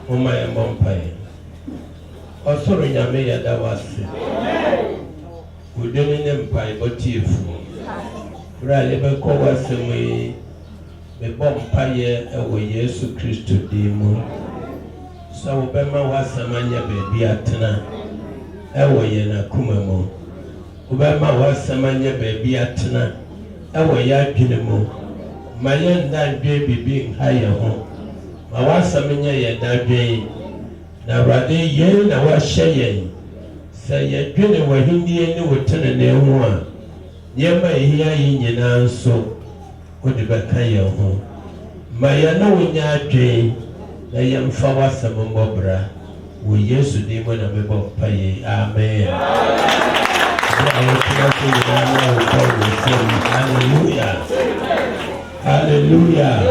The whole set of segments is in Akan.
Mama ya Mompae. Osoro nyame ya dawase. Udeni ne mpai botiefu. Bra lebe ko wasemi me bompaye ewo Yesu Kristo dimu. Sa obema wasamanya bebi atena ewo ye na kumamo. Obema wasamanya bebi atena ewo ya adwene mu. Maye ndadwe bibi nhaye ho. Ma wasamanya ye dadwe na rade ye na wahye ye. Sa ye dwene wahindie ne wotene ne ho a. Yema ehia yi nyina nso odi beka ye ho. Ma ye na wonya adwe na yemfa wasam mbobra wo Yesu dimu na mebo paye. Amen. Hallelujah. Hallelujah.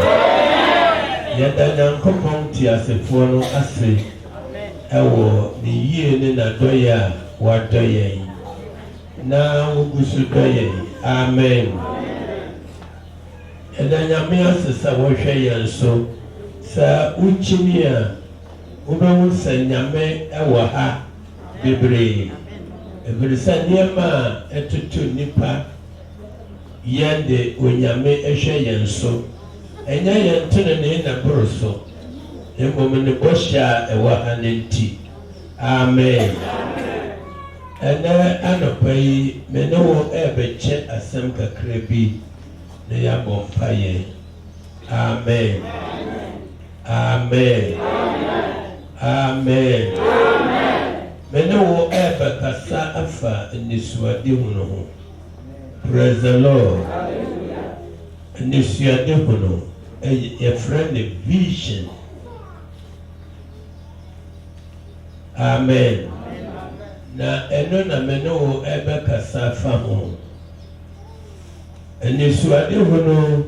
Yada nyankopon ti asefo no ase ewo ni yie ne na doya wa doya na ugusu doya. Amen. Yada nyame asesa wo hwe yenso sa uchimia ubewu sa nyame ewo ha bebre. Ebrisa niema etutu nipa yende onyame ehwe yenso enya yentene ne na broso emomene bosha ewa hanenti. Amen. Ena anopai mene wo ebeche asem kakra bi ne ya bompaye. Amen. Amen. Amen. Mene wo ebe kasa afa nisuade hunu ho. Praise the Lord. Nisuade hunu a friend vision. Amen. Na eno na mene wo ebe kasa afa ho. Nisuade hunu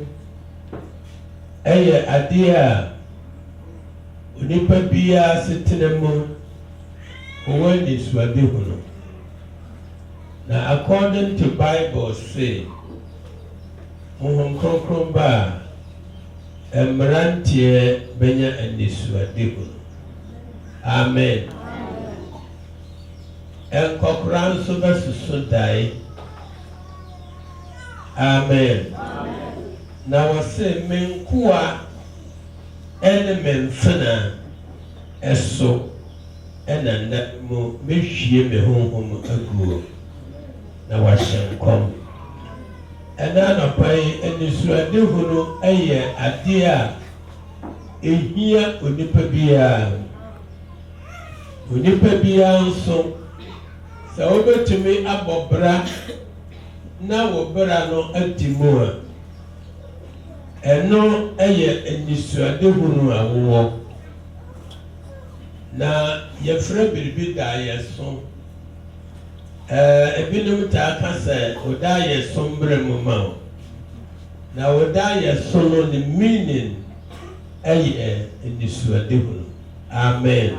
eye ade a onipa bia setene mu when is wadihuno. Now according to Bible say muhum ba emrantie benya eniswadihuno. Amen. Enkokran so besusu dai. Amen. Now I say menkua ene memfena eso ena na mo mehwie me honhom aguo na wahyenkom ena na pai enisuade hunu eye ade a ehia onipa bia nso sa obetumi abobra na wobra no adimu a eno eye enisuade hunu awo na yefra biribi da yeso ebinum ta kasa oda yeso mbre mu ma na oda yeso no the meaning enisuade hunu. Amen.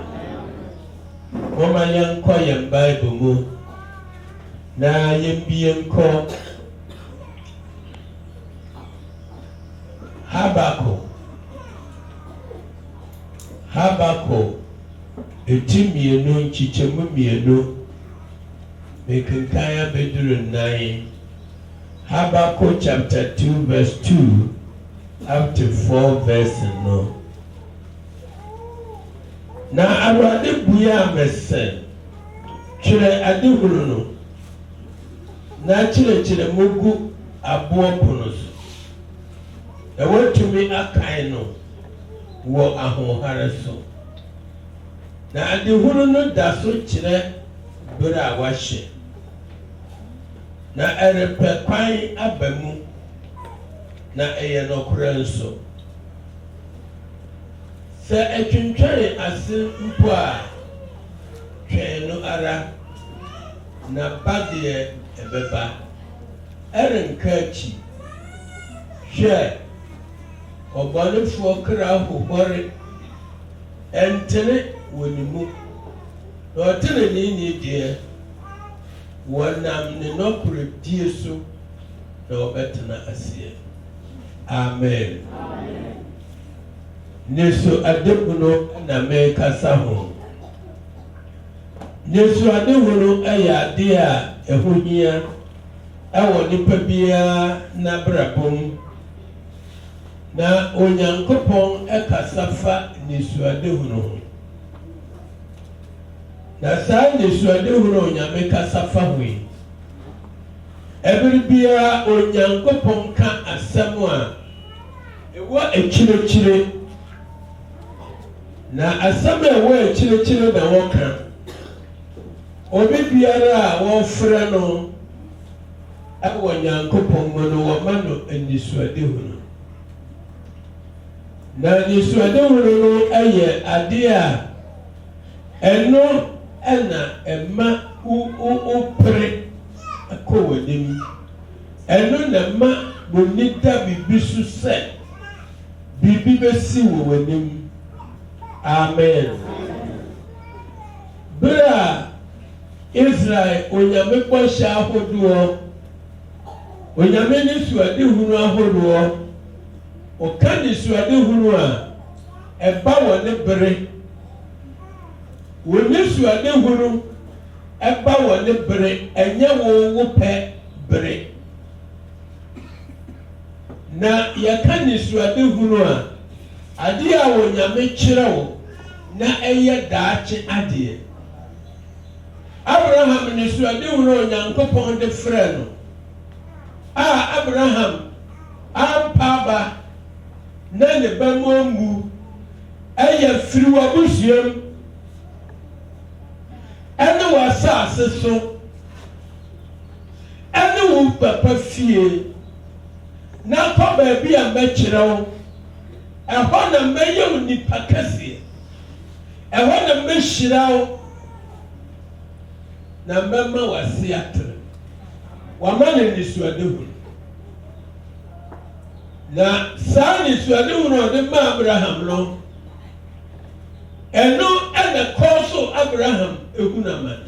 Mama yanko yem Bible mu na yembie nko Habako etimienu nchichemu mienu mekinkaya beduru 9. Habako chapter 2 verse 2 up to 4 verse no. Na arade buya mesen chire adihuru no na chire mugu abo pono so ewotumi akan no wo ahohare so na adihuru no da so chire bra wahye na erepe kwan abamu na eye no kora nso se etwintware ase mpo a twen no ara na badie ebeba erenkachi hwe obanefo kra hohore entene wonimu na otene ni die wonam ne no prodie so na obetena asie. Amen. Nesu adehunu na mekasa ho. Nesu adehunu ɛyɛ ade a ɛho hia ɛwɔ nipa biara na brabom. Na Onyankopɔn ɛkasa fa nesu adehunu ho. Na saa nesu adehunu Onyame kasa fa ho yi. Ɛbere biara Onyankopɔn ka asɛm a ɛwɔ akyirɛkyirɛ. Na asɛm a ɛwɔ akyirɛkyirɛ na wɔka. Obi biara a wɔfrɛ no ɛwɔ Nyankopɔn mu no wɔma no anisuadehunu. Na anisuadehunu no ɛyɛ ade a ɛno ɛna ɛma wopere akɔ w'anim. Ɛno na ma w'ani da biribi so sɛ biribi bɛsi wɔ w'anim. Amen. Bra Israel Onyame bɔhyɛ ahodoɔ. Onyame ne suadehunu ahodoɔ. Ɔka ne suadehunu a ɛba wɔ ne bere. Wɔ ne suadehunu ɛba wɔ ne bere ɛnyɛ wo pɛ bere. Na yɛka ne suadehunu a ade a Onyame kyerɛ wo na ɛyɛ daakye adeɛ. Abraham ne suadehunu Onyankopɔn de frɛ no. A Abraham ampa aba na ne ba mu amu ɛyɛ firi w'abusuam ɛne w'asase so ɛne wo papa fie na kɔ baabi a mɛkyerɛ wo. Ɛhɔ na mɛyɛ wo nipa kɛseɛ. Ɛhɔ na mɛhyira wo na mɛma w'ase atere. Wama ne nisuadehunu. Na saa nisuadehunu a ɔde ma Abraham no ɛno ɛna kɔɔ so Abraham ehunu amane.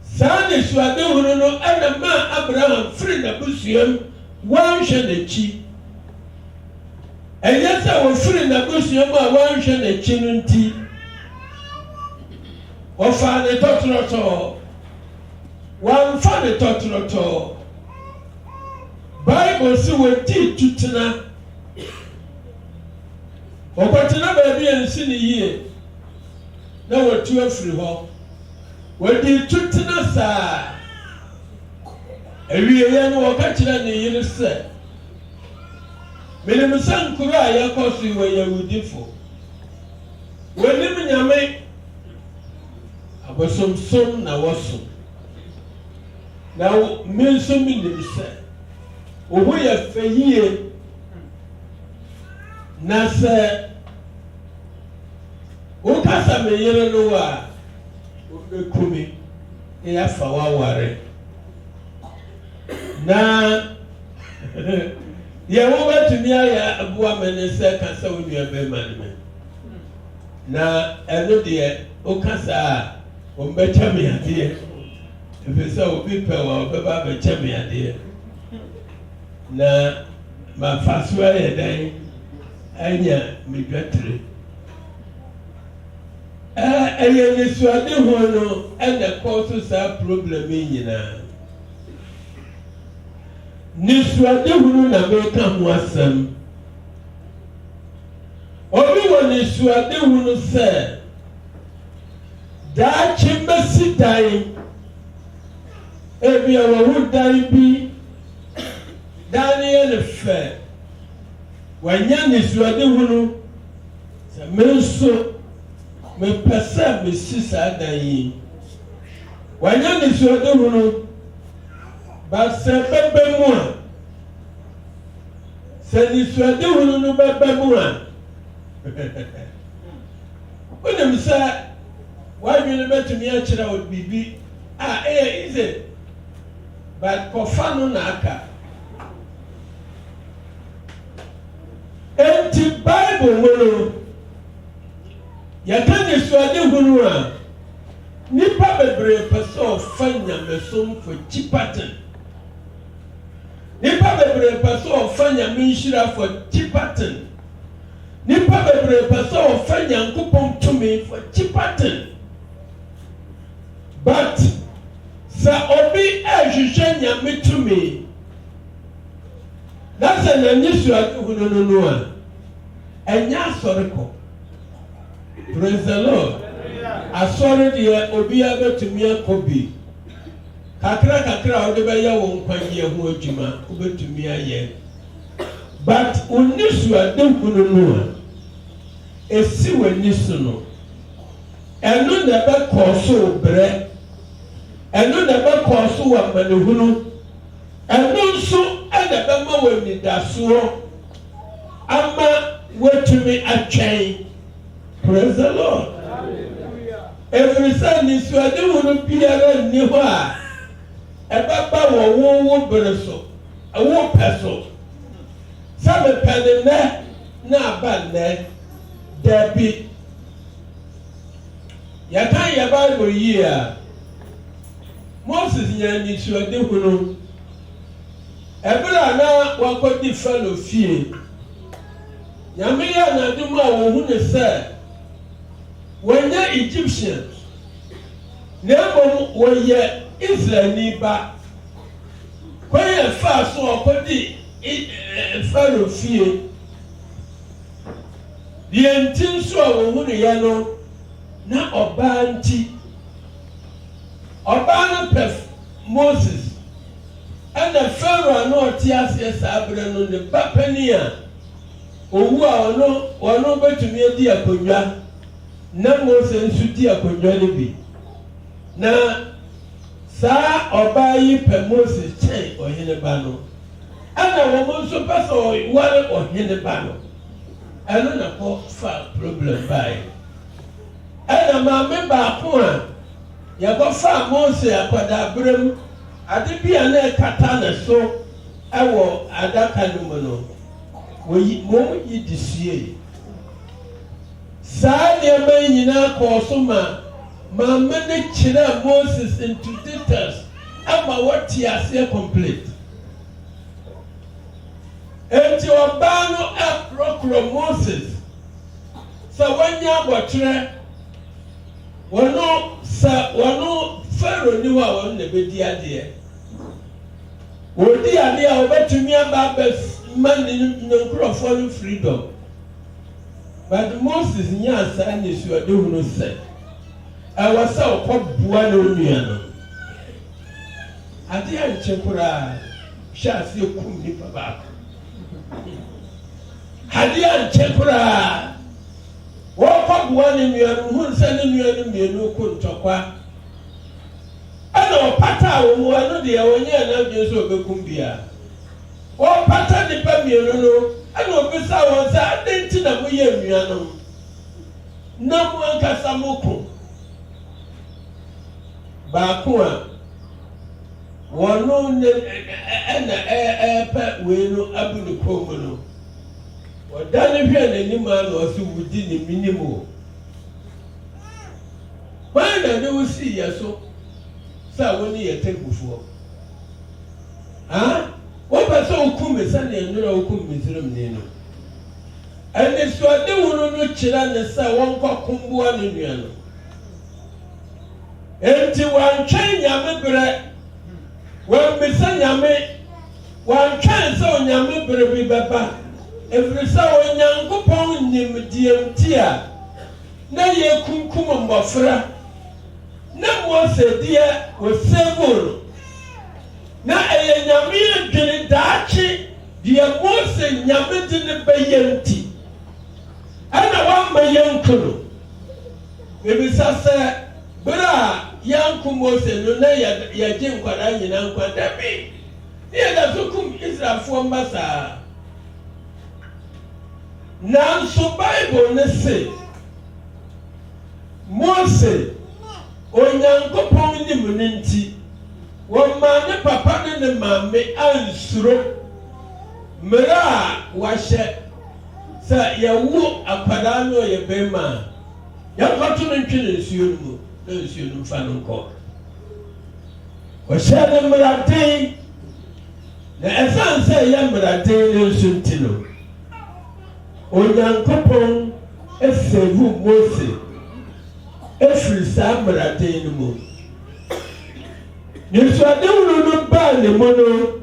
Saa nisuadehunu no ɛna ma Abraham firi n'abusuam wɔnhwɛ n'akyi. Ɛnyɛ sɛ wɔfiri n'abusuam a wɔnhwɛ n'akyi no nti wɔfa ne tɔtrɔtɔ. Wɔmfa ne tɔtrɔtɔ. Bible sɛ wɔdi tutena. Wɔkɔtena baabi a nsi ne yie na wɔtu afiri hɔ. Wɔdi tutena saa. Awieeɛ no wɔka kyerɛ ne yere sɛ menim sɛ nkuro a yɛkɔ so wɔ Yahudifo. Wɔnim Nyame abosomsom na wɔsom. Na me nso menim sɛ wo ho yɛ fɛ yie. Na sɛ wokasa me yere no a wobɛkumi na yɛafa waware. Na yɛwo bɛtumi ayɛ aboa me ne sɛ ka sɛ wo nua bɛrima no me. Na ɛno deɛ wokasa a wɔmbɛkyɛ me adeɛ. Ɛfiri sɛ obi pɛ wɔ ɔbɛba bɛkyɛ me adeɛ. Na mafa so ayɛ dɛn anya me dwatire. Ɛyɛ nisuadehunu no ɛna kɔɔ so saa problem yi nyinaa. Nisuadehunu na meka ho asɛm. Obi wɔ nisuadehunu sɛ daakye mbɛsi dan. Ebi a wɔwo dan bi dan ne yɛ ne fɛ. Wɔanya nisuadehunu sɛ me nso mepɛ sɛ mesi saa dan yi. Wɔanya nisuadehunu ba sɛ bɛbɛ mu a sɛ nisuadehunu no bɛbɛ mu a wonim sɛ w'adwene bɛtumi akyerɛ wo biribi a ɛyɛ easy but kɔfa no na aka. Enti Bible mu no yɛka nisuadehunu a nipa bebree pɛ sɛ ɔfa nyamesom for cheaper thing. Nipa bebree pɛ sɛ ɔfa nyame nhyira for cheaper thing. nipa bebree pɛ sɛ ɔfa Nyankopɔn tumi for cheaper thing. But sɛ obi ɛhwehwɛ Nyame tumi na sɛ n'ani so adehunu no a ɛnyɛ asɔre kɔ. Praise the Lord. Asɔre deɛ obiara bɛtumi akɔ bi. Kakra kakra a wode bɛyɛ wo nkwagyeɛ ho adwuma wobɛtumi ayɛ. But onni so adehunu no a esi w'ani so no ɛno na ɛbɛkɔ so brɛ. Ɛno na ɛbɛkɔ so wɔ amanehunu. Ɛno nso ɛna ɛbɛma wɔ anidasoɔ ama wɔatumi atwɛn. Praise the Lord. Ɛfiri sɛ nisuadehunu biara nni hɔ a ɛbɛba wɔ wo bere so wo pɛ so sɛ mepɛ ne nnɛ na aba nnɛ dabi. Yɛka yɛ Bible yie a Moses nya nisuadehunu ɛbere a na wakɔdi Pharaoh fie. Nyame yɛ n'adom a wɔhu ne sɛ wɔnyɛ Egyptians na mmom wɔyɛ Israelni ba. Kwan faa so ɔkɔdi Pharaoh fie. Deɛ nti nso a wɔhu ne yɛ no na ɔbaa nti. Ɔbaa no pɛ Moses ɛna Pharaoh a na ɔte aseɛ saa bere no ne ba panin a owu a ɔno bɛtumi adi akonnwa na Mose nso di akonnwa no bi. Na saa ɔbaa yi pɛ Mose kyɛn ɔhene ba no. Ɛna wɔn nso pɛ sɛ ɔware ɔhene ba no. Ɛno na kɔ fa problem bae. Ɛna maame baako a yɛkɔfa Mose akwadaa mu ade bi a na ɛkata ne so ɛwɔ adaka no mu no. Wɔn yi di sie. Saa nneɛma yi nyinaa kɔɔ so ma maame no kyerɛ Moses into details ama wɔte aseɛ complete. Enti ɔbaa no ɛkorɔkorɔ Moses sɛ wɔnyɛ abɔtwerɛ wɔno Pharaoh ni hɔ a wɔn na bɛdi adeɛ. Wɔdi adeɛ a wɔbɛtumi aba ma ne nkurɔfoɔ no freedom. But Moses nyɛ asa nisuadehunu sɛ ɛwɔ sɛ ɔkɔboa ne onua no. Adeɛ nkyɛ koraa hyɛ aseɛ kum nipa baako. Adeɛ nkyɛ koraa wɔkɔboa ne nua no hu sɛ ne nua no mmienu kɔ ntɔkwa. Ɛna ɔpata a wɔn mu ano deɛ wɔnyɛ n'adwene sɛ ɔbɛkum bia. Wɔpata nipa mmienu no ɛna obisa wɔn sɛ ade nti na moyɛ nnuanom na mo ankasa mo ko. Baako a wɔno ɛna ɛpɛ wei no abu ne kɔn mu no wɔda ne hwɛ n'anim a na ɔso wudi ne minim o. Wɔn na ne wosi yɛ so sɛ wɔn yɛ tegufoɔ. Wɔpɛ sɛ okum sɛnea nnura okum Misraimni no. Ɛnisuadehunu no kyerɛ ne sɛ wɔnkɔ kumboa ne nua no. Enti wɔantwɛn Nyame berɛ. Wɔmmisa Nyame. Wɔantwɛn sɛ Onyame berɛ bi bɛba. Ɛfiri sɛ Onyankopɔn nimdeɛ nti a na yɛkunkum mmɔfra. Na Mose deɛ wɔsɛɛbo no. Na ɛyɛ Nyame adwene daakye deɛ Mose Nyame de ne bɛyɛ nti. Ɛna wɔamma yɛnko no. Ebisa sɛ bere a yɛnko Mose no na yɛgye nkwadaa nyinaa nkwa dabi. Ne yɛda so kum Israelfoɔ mba saa. Nanso Bible ne se Mose Onyankopɔn nim ne nti wɔmaa ne papa ne ne maame ansuro mmerɛ a wahyɛ sɛ yɛwo akwadaa no ɔyɛ bɛrima a yɛnkɔto no ntwe ne nsuo no mu na nsuo no mfa no nkɔ. Wɔhyɛ ne mmaraden na ɛsiane sɛ ɛyɛ mmaraden no nso nti no Onyankopɔn esevu Mose efiri saa mmaraden no mu. Nisuade hunu no baa ne mu no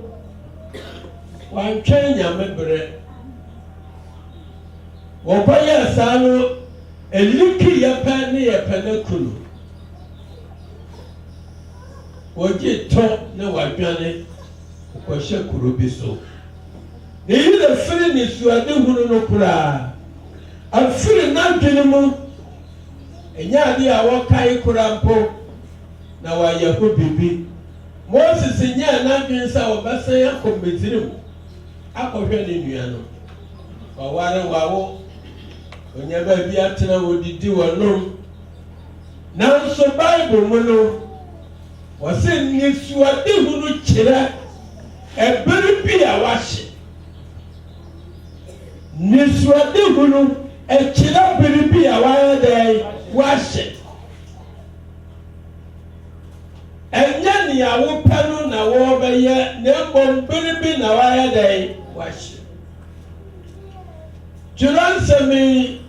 wantwɛn nyame berɛ. Wɔkɔyɛ saa no eliki yɛpɛ ne yɛpɛ ne kunu. Wɔgye tɔ na wadwane wɔkɔhyɛ kuro bi so. Ne yi na firi nisuade hunu no koraa. Afiri n'adwene mu ɛnyɛ ade a wɔkae koraa mpo na wɔayɛ ho bibi. Moses nyɛ n'adwene sɛ wɔbɛsan akɔ Misraim akɔhwɛ ne nua no. Wɔware wawo onye baabi atena wɔdidi wɔnom. Nanso Bible mu no wɔsɛ nisuade hunu kyerɛ ɛbere bi a wɔahyɛ. Nisuade hunu ɛkyerɛ bere bi a wɔayɛ dɛn wɔahyɛ. Ɛnyɛ nea wopɛ no na wɔbɛyɛ na mmom bere bi na wɔayɛ dɛn wɔahyɛ. Kyerɛ nsɛm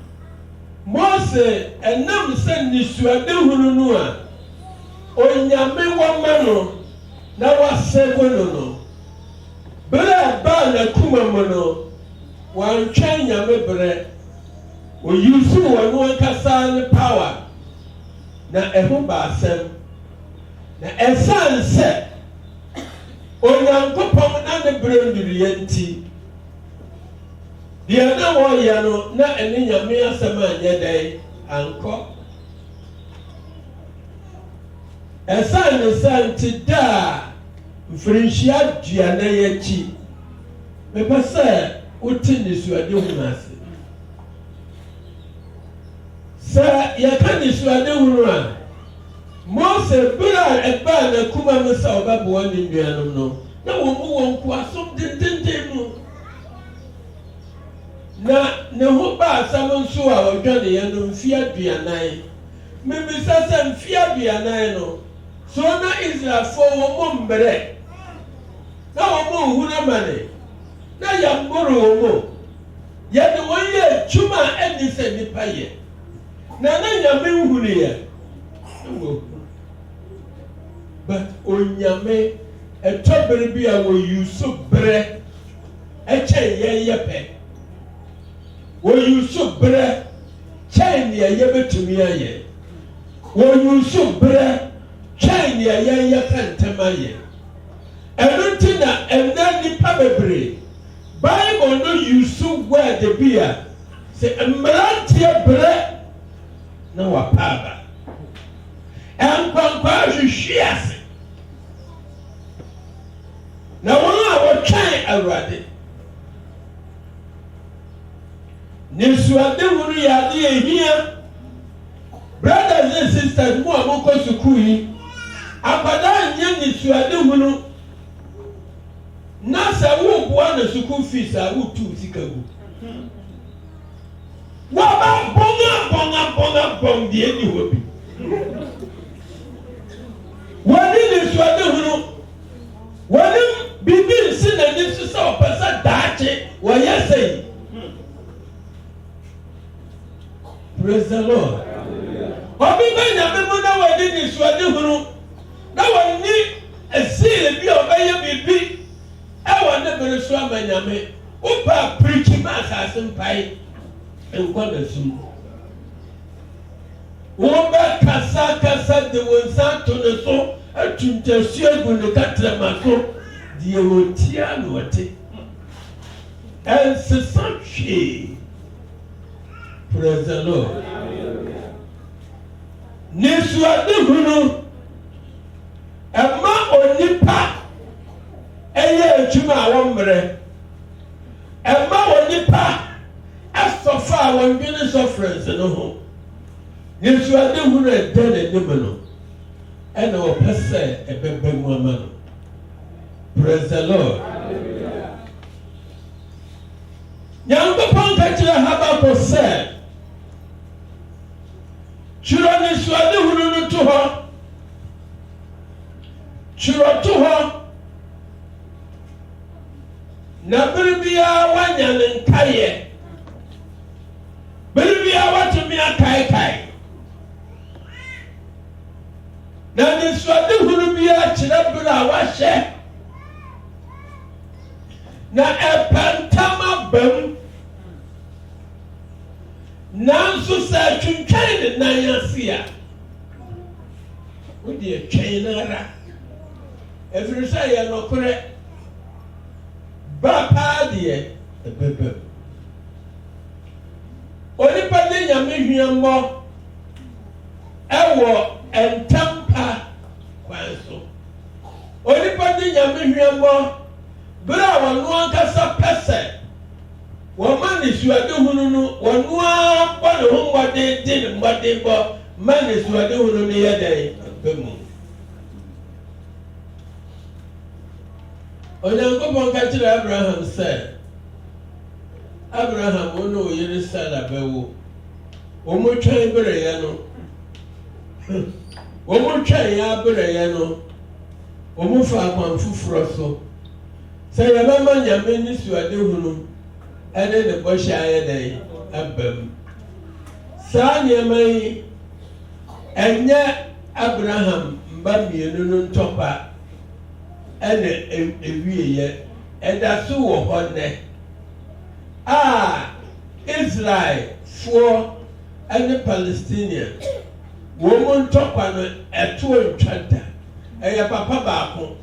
Mose ɛnam sɛ nisuade hunu no a onyame wɔma no na wɔasɛgo no no. Bere a baa n'akoma mu no wɔantwɛn nyame berɛ. Oyusu wɔn ankasa ne power na ɛho baasɛm. Na ɛsan sɛ Onyankopɔn na ne berɛ nduriɛ nti deɛ na wɔyɛ no na ɛne nyame asɛm anyɛ dɛn ankɔ. Ɛsan ne sa nti daa mfirinhyia aduana yɛ akyi mepɛ sɛ wote nisuade hunu ase. Sɛ yɛka nisuade hunu a Mose bere a ɛbaa n'akoma mu sɛ ɔbɛboa ne nuanom no na wɔn mu wɔn nkoasom dendenden mu. Na ne ho baa asɛm nso a ɔdwaneɛ no mfe aduanan. Mebisa sɛ mfe aduanan no so na Israelfoɔ wɔn mo mmerɛ na wɔn mo nhunu amane na yɛmboro wɔn mo. Yɛde wɔn yɛ adwuma a ɛnni sɛ nnipa yɛ. Na nyame nhunu yɛ. But onyame ɛtɔ bere bi a wɔyusu berɛ ɛkyɛn yɛn yɛ pɛ. Wɔyusu berɛ kyɛn nea yɛbɛtumi ayɛ. Wɔyusu berɛ kyɛn nea yɛn yɛka ntɛm ayɛ. Ɛno nti na ɛnna nipa bebree Bible no yusu word bi a sɛ mmeranteɛ berɛ na wapa aba. Ɛnkwankwa ahwehwe ase. Na wɔn a wɔtwɛn Awurade. Nisuade hunu yɛ ade ehia. Brothers and sisters mu a mokɔ sukuu yi, akwadaa nyɛ nisuade hunu. Na sɛ woboa na sukuu fees a wotu sika gu. Wɔba bɔn deɛ ni hɔ bi. Wɔde nisuade hunu. Wɔde bibi nsi n'ani so sɛ ɔpɛ sɛ daakye wɔyɛ sɛyi. Praise the Lord. Obi bɛ nyame mu na wɔde nisuade hunu. Na wɔni esii bi a ɔbɛyɛ bibi ɛwɔ ne bere so ama nyame. Wopa pirikyi ma asase mpae nkɔ na sum. Wɔbɛ kasa de wɔn nsa to ne so atuntasu egu ne katrama so deɛ wɔtia na wɔte. Ɛnsesa hwee. Praise the Lord. Nisuade hunu ɛma onipa ɛyɛ adwuma a wɔn mmerɛ. Ɛma onipa ɛsɔfo a wɔn bi ne sɔfrɛns no ho. Nisuade hunu ɛdɛ n'anim no ɛna wɔpɛ sɛ ɛbɛbɛ mu ama no. Praise the Lord. Nyankopɔn ka kyerɛ Habakuk sɛ twerɛ nisuade hunu no to hɔ. Twerɛ to hɔ. Na bere biara wanya ne nkaeɛ akaekae na anisoadehunu bi akyerɛ bere a wahyɛ na ɛpɛntam abam nanso sɛ atwintwan ne nan ase a wode atwɛn no ara ɛfiri sɛ yɛ nokorɛ ba paa deɛ ɛbɛbam onipa de nyame hwiammɔ ɛwɔ ntampa kwan so onipa de nyame hwiammɔ bere a wɔn ankasa pɛ sɛ wɔma ne suadehunu no wɔn abɔ ne ho mmɔden de ne mmɔden bɔ ma ne suadehunu no yɛ dɛn ɛbɛ mu onyankopɔn ka kyerɛ abraham sɛ abraham wo ne wo yere sara bɛwo wɔn twɛn berɛeɛ no wɔn twɛn yɛ aberɛeɛ no wɔn fa akwan foforɔ so sɛ yɛbɛma nyame ne suadehunu ɛne ne bɔhyɛ ayɛ dɛn aba mu saa nneɛma yi ɛnyɛ abraham mba mmienu no ntɔpa ɛna ewieyɛ ɛda so wɔ hɔ nnɛ a Israelfoɔ ɛne Palestinian wɔn mu ntɔpa no ɛtoɔ ntwa da ɛyɛ papa baako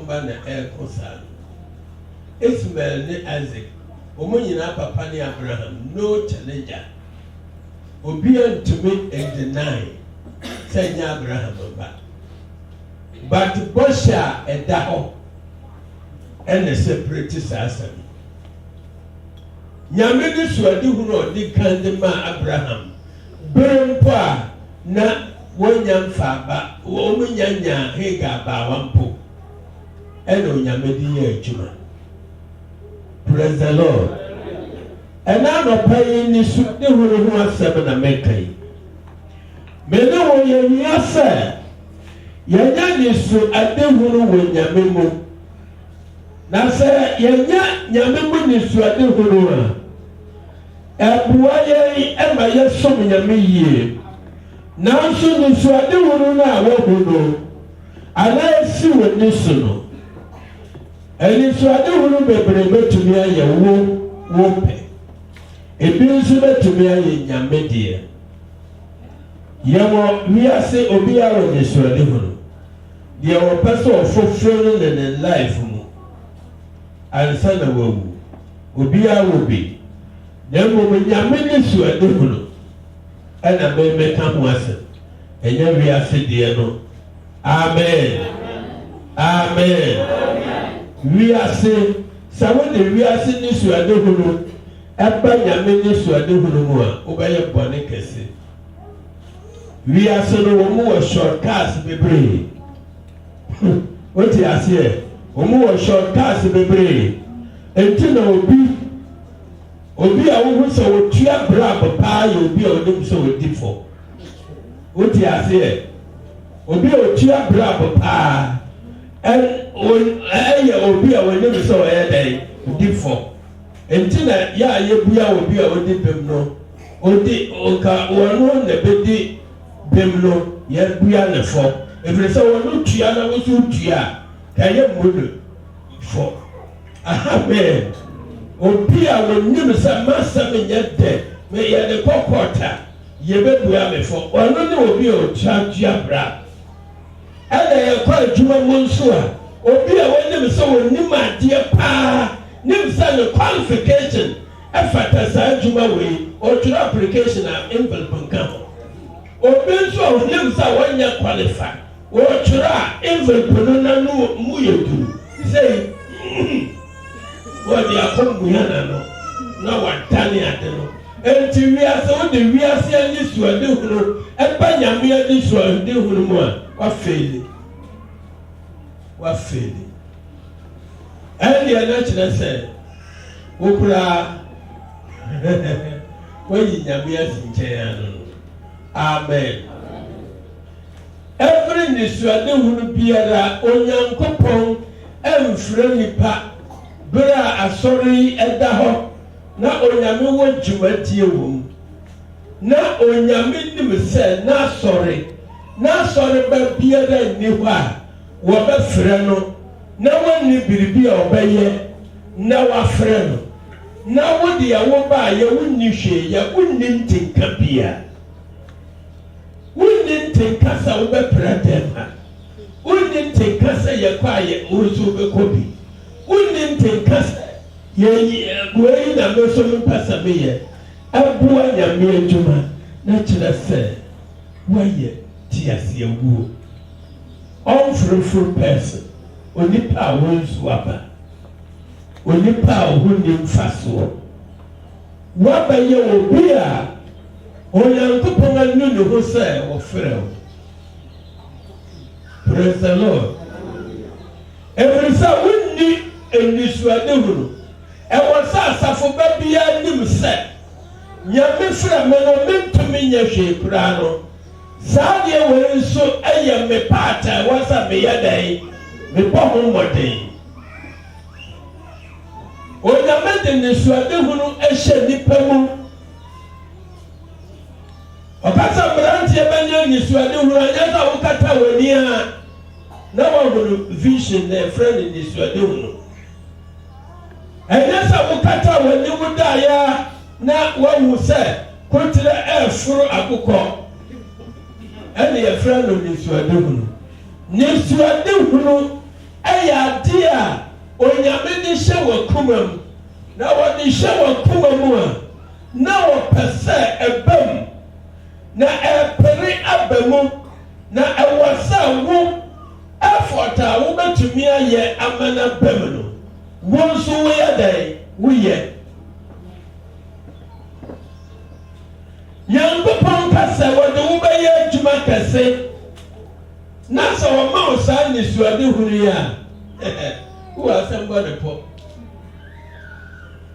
mba na ɛɛko saa no Ismael ne Isaac wɔn nyinaa papa ne Abraham no challenger obiara ntumi deny sɛ nyɛ Abraham ba but bɔhyɛ a ɛda hɔ ɛna separate saa asɛm nyame de suadehunu a ɔde kan de ma Abraham bere mpo a na wɔnya mfaaba wɔn nya Hagar abaawa mpo ɛna onyame de yɛ adwuma praise the Lord ɛna anɔpa yi ne suadehunu ho asɛm na mɛka yi mene wɔ yɛwia sɛ yɛnya ne suadehunu wɔ nyame mu na sɛ yɛnya nyame mu ne suadehunu a ɛboa yɛn ɛma yɛsom nyame yie nanso ne suadehunu no a wɔhu no anaa esi wɔ ne so no ɛne suadehunu bebree bɛtumi ayɛ wo pɛ ebi nso bɛtumi ayɛ nyame deɛ yɛwɔ wiase obiara wɔ ne suadehunu deɛ wɔpɛ sɛ ɔfoforo no ne ne life mu ansa na wawu obiara wɔ bi na mmom nyame ne suadehunu ɛna mɛmɛka ho asɛm ɛnyɛ wiase deɛ no amen wiase sɛ wode wiase ne suadehunu ɛba nyame ne suadehunu mu a wobɛyɛ bɔne kɛse wiase no wɔn wɔ shortcuts bebree wote aseɛ wɔn wɔ shortcuts bebree enti na obi a wohu sɛ wotua brab paa yɛ obi a wonim sɛ wodi fɔ wote aseɛ obi a wotua brab paa ɛyɛ obi a wonim sɛ wɔyɛ dɛn wodi fɔ enti na yɛ a yɛbua obi a wodi bem no odi nka wɔn na bɛdi bem no yɛbua ne fɔ efiri sɛ wɔn tua na woso tua ka yɛ mu no fɔ amen obi a wɔnim sɛ masɛm nyɛ dɛ me yɛde kɔkɔɔta yɛbɛbua me fɔ ɔno ne obi a otua bra ɛna yɛkɔ adwuma mu nso a obi a wɔnim sɛ wɔnim adeɛ paa nim sɛ ne qualification ɛfata saa adwuma wei ɔtwerɛ application a envelope nka ho obi nso a wɔnim sɛ wɔnyɛ qualify wɔtwerɛ a envelope no na no mu yɛ duru sɛ wɔde akɔmmuya na no na wɔdane ade no enti wiase wode wiase ani suadehunu ɛba nyame ani suadehunu mu a wafeeli ɛdeɛ no kyerɛ sɛ wokura wayi nyame asi nkyɛn ano no amen ɛfiri ne suadehunu biara onyankopɔn ɛmfrɛ nipa bere a asɔre ɛda hɔ na onyame wo dwumadie wom na onyame nim sɛ na sɔre ba biara nni hɔ a wɔbɛfrɛ no na wɔnni biribi a ɔbɛyɛ na wafrɛ no na wode a woba a yɛwonni hwee yɛ wonni ntenka bia wonni ntenka sɛ wobɛpra dɛm a wonni ntenka sɛ yɛkɔ a wɔnso wobɛkɔ bi wonni ntenka sɛ wei na me nso mempɛ sɛ meyɛ aboa nyame adwuma na kyerɛ sɛ woayɛ tiaseawuo ɔmforoforo person onipa a wɔnsu aba onipa a ɔho nni mfasoɔ woabɛyɛ obi a onyankopɔn anu ne ho sɛ wɔfrɛ wo. Praise the Lord. Ɛfiri sɛ wonni anisuadehunu ɛwɔ sɛ asafo ba biara nim sɛ nyame frɛ me no mentumi nyɛ hwee koraa no saa deɛ wei nso ɛyɛ me paata ɛwɔ sɛ meyɛ dɛn mebɔ ho mmɔden. Onyame de nisuadehunu ɛhyɛ nnipa mu ɔkasa mmeranteɛ bɛnyɛ nisuadehunu anyɛ sɛ wokata w'ani a na wɔhono vision na ɛfrɛ ne nisuadehunu ɛnyɛ sɛ wokata w'ani wodaeɛ na wahu sɛ kotirɛ ɛɛforo akokɔ ɛne yɛfrɛ no nisuadehunu. Nisuadehunu ɛyɛ adeɛ a onyame de hyɛ w'akoma mu na wɔde hyɛ w'akoma mu a na wɔpɛ sɛ ɛba mu na ɛpere aba mu na ɛwɔ sɛ wo effort a wobɛtumi ayɛ ama no aba mu no wo nso woyɛ dɛn woyɛ. Nyankopɔn ka sɛ wɔde wobɛyɛ adwuma kɛse na sɛ wɔma wo saa nisuadehunu yi a who asɛm bɔ ne pɔ.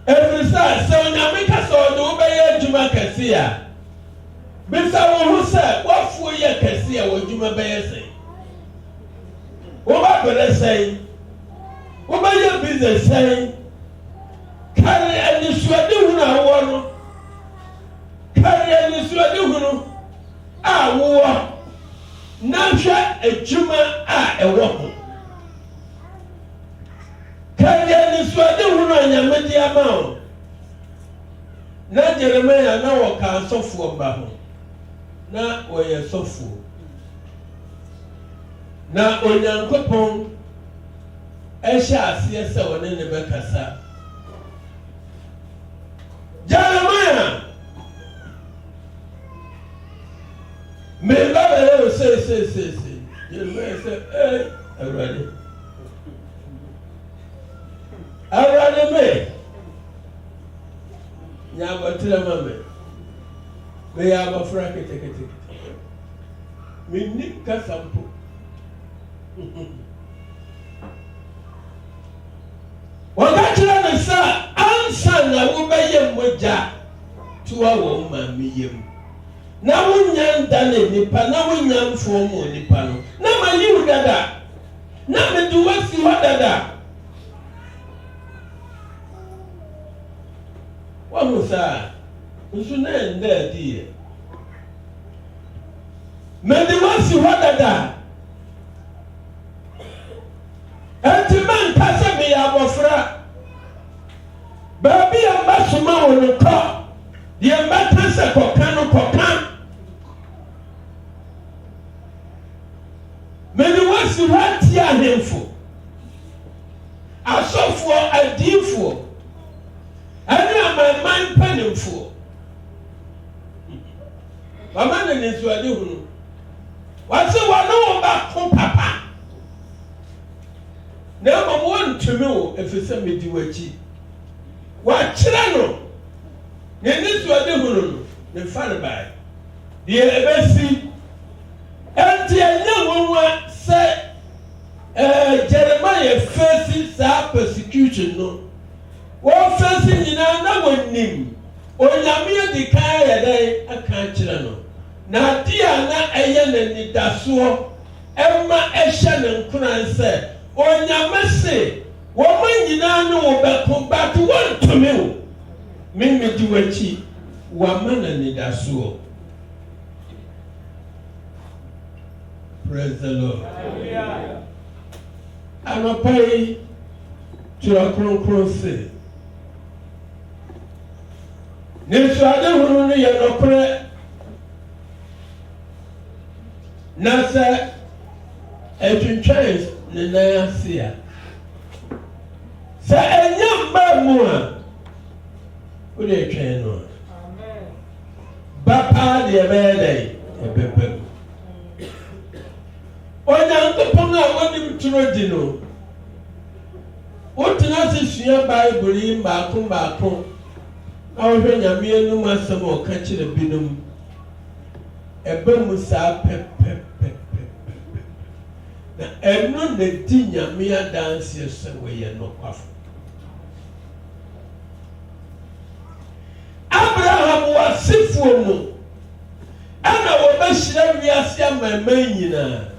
Ɛfiri sɛ onyame ka sɛ ɔde wobɛyɛ adwuma kɛse a bisa wo ho sɛ woafuo yɛ kɛse a w'adwuma bɛyɛ sɛn. Wobɛbrɛ sɛn wobɛyɛ business sɛn kare anisuadehunu a wowɔ no kare anisuadehunu a wowɔ na hwɛ adwuma a ɛwɔ ho kare anisuadehunu a nyame de ama wo. Na Jeremia na wɔka asɔfoɔ mba ho na wɔyɛ sɔfoɔ na onyankopɔn ɛhyɛ aseɛ sɛ wɔne ne bɛkasa. Jeremia meba bɛyɛ wo sei Jeremia sɛ Awurade me nya abɔtire ma me meyɛ abɔfra ketekete menni kasa mpo wɔka kyerɛ ne sɛ ansa na wobɛyɛ mmogya toa wɔ wo maame yam na wonya nda ne nipa na wonya mfoɔ mu nipa no na ma yiw dada na mede wasi hɔ dada. Wahu saa nso na ɛnda adiɛ mede wasi hɔ dada ɛnti manka sɛ meyɛ abɔfra baabi a mbɛsoma wo no kɔ deɛ mbɛka sɛ kɔka no kɔka mede wasi hɔ atie ahemfo asɔfoɔ adiifoɔ ɛne amanman mpanimfoɔ wama ne nisuadehunu wɔse wɔne wo bɛko papa na mmom wɔntumi wo ɛfiri sɛ medi w'akyi wɔakyerɛ no ne nisuadehunu no ne mfa ne bae deɛ ɛbɛsi ɛnti ɛnyɛ nwanwa sɛ Jeremiah fesi saa persecution no wɔfesi nyinaa na wɔnim onyame di kan yɛ dɛn aka kyerɛ no na ade a na ɛyɛ n'anidasoɔ ɛma ɛhyɛ ne nkoran sɛ onyame se wɔn nyinaa ne wo bɛko but wɔntumi wo Mimi di wachi wa mana ni dasuo. Praise the Lord. Hallelujah. Amapai tura kronkron se. Nesu ade hunu no ye nokore. Na se etwentwens ne nan ase a. Sa enya mba mu a. Wo de twen no. Amen. Ba pa de ebele ebebe. Onyankopɔn a wonim turo di no. Wotena se sua Bible yi baako na wohwɛ Nyame enum asɛm a ɔka kyerɛ binom. Ebe mu saa pep. Na eno na di Nyame adanse sɛ wɔyɛ nokwafo. Abraham wasifo mu ana wɔbɛhyira wiase amama nyinaa.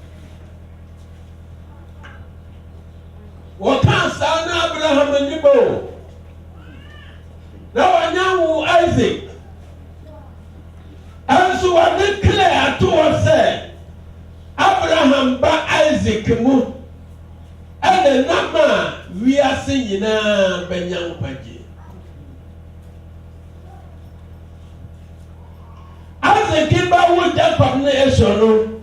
Wɔka saa na Abraham anibo na wanyawo Isaac anso wɔde kle ato wɔ sɛ Abraham ba Isaac mu ɛna nam a wiase nyinaa bɛnya nkwagye. Isaac ba wo Jacob ne Esau no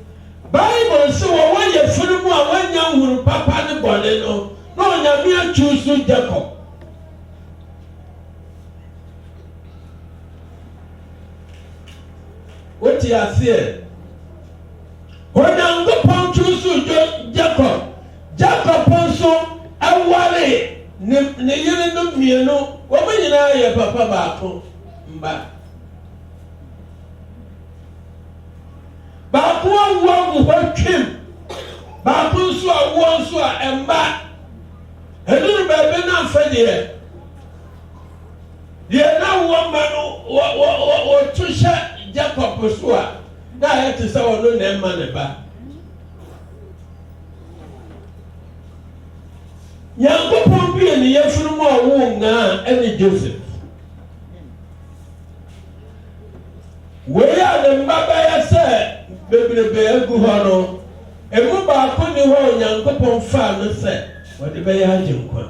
Bible sɛ wɔwɔ yɛ funu mu a wɔanya nhuru papa ne bɔne no na Onyame atwusu Jacob. What you are saying? Onyankopɔn twusu Jacob. Jacob nso aware ne yere no mienu wɔn nyinaa yɛ papa baako mba. Baako awo hɔ twem. Baako nso awo nso a ɛmba. Eduru baabi na afa deɛ. Deɛ na wo ma no wo to hyɛ Jacob so a na ayɛ te sɛ wɔn na ɛma ne ba. Nyankopɔn bi ne yɛfunu mu a wo ngaa ɛne Joseph. Wei a ne mba bɛyɛ sɛ bebrebe egu hɔ no. Emu baako ne hɔ Nyankopɔn fa no sɛ wɔde bɛyɛ agye nkwa.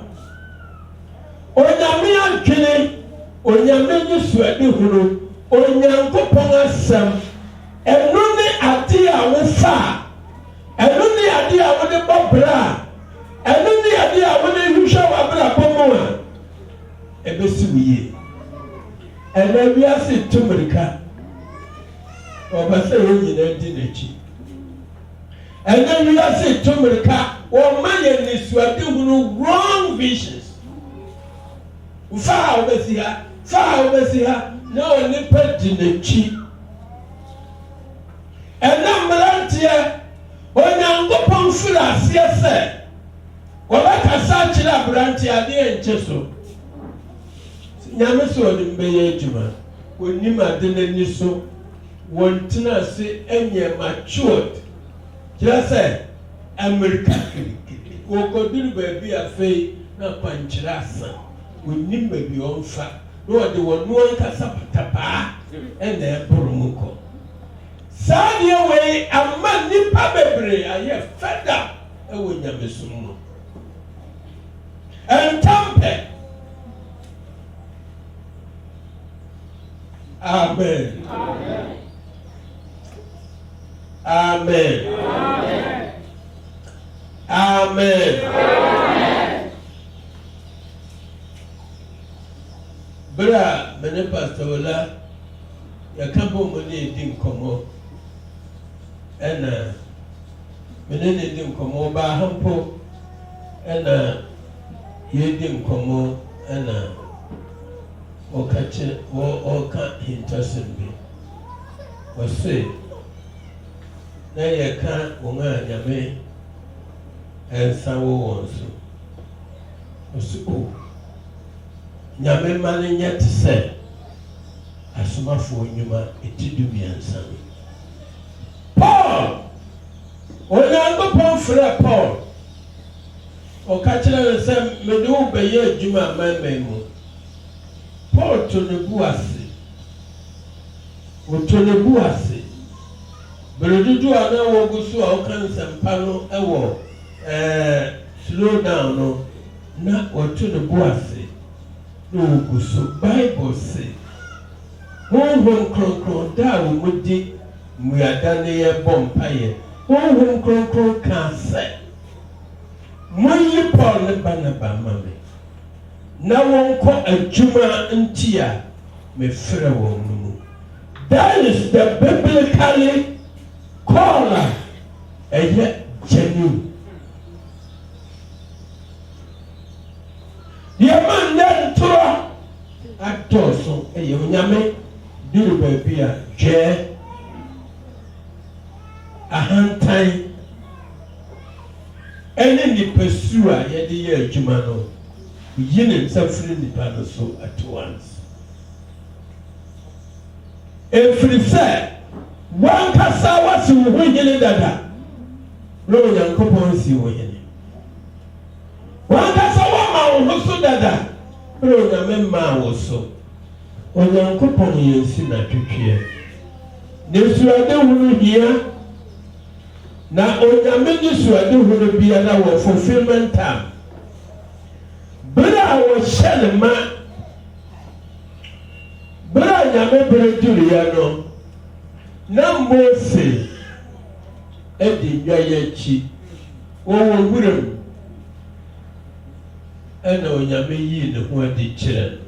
Onyame antwene, Onyame ne suade hunu, Onyankopɔn asɛm. Ɛno ne ade a wofa. Ɛno ne ade a wode bɔ bra. Ɛno ne ade a wode hwehwɛ w'abra bɔ mu a ɛbɛsi wo yie. Ɛna wiase tumirika. Ɔba sɛ wɔn nyinaa di n'akyi. Ɛna wiase tumirika. Wɔn ma yɛ nisuade hunu wrong visions. Fa obesi ha na onipa di n'akyi. Ɛna mmeranteɛ Onyankopɔn firi aseɛ sɛ wɔbɛkasa akyerɛ aberanteɛ adeɛ nkyɛ so. Nyame sɛ ɔde mbɛyɛ adwuma. Onim ade n'ani so. Wɔn tena ase ɛnyɛ matured. Kyerɛ sɛ America wɔkɔduru baabi afei na kwankyerɛ asa. Onim baabi ɔmfa. Na ɔde wɔn nuo nkasa patapaa ɛna ɛboro mu kɔ. Saa deɛ wei ama nipa bebree ayɛ fɛda ɛwɔ Nyamesom mu. Ɛntampɛ. Amen. Amen. Amen. Bra, mene Pastor Ola, ya kampo mene di nkomo. Ena mene ne di nkomo ba hampo. Ena ye di nkomo ena okache oka hintasen bi. Ose na ye ka wonga Nyame ensa wo wonso. Ose o Nyame mane nyɛ te sɛ asomafo nnwuma etidu miɛnsa. Paul Onyankopɔn frɛ Paul ɔka kyerɛ no sɛ mede wo bɛyɛ adwuma amanman mu. Paul to ne bu ase. O to ne bu ase. Beredudu ana wo gusu a o kan sempa no e wo slow down no na o to ne bu ase. No gusu Bible say. Honhom kronkron da wo mudi muada ne ye bompaye. Honhom kronkron kan say. Moyi Paul ne Barnabas mame. Na wonko adwuma ntia me frɛ wɔn mu. That is the biblically called genuine. The man then toa atoso onyame duru baabi a hwɛ ahantan ɛne nipa suru a yɛde yɛ adwuma no yi ne nsa firi nipa no so at once. Efiri sɛ wankasa wasi wo ho yene dada na Onyankopɔn si wo yene. Wankasa wama wo ho so dada na Onyame ma wo so. Onyankopɔn yɛ nsi na twetwe. Ne suade hunu hia na Onyame ne suade hunu bia na wo fulfillment time. Bra wo hyɛ ma bra Nyame bere duriya no na Mose edi dwayachi wo wuram ɛna Onyame yi ne ho adi kyerɛ.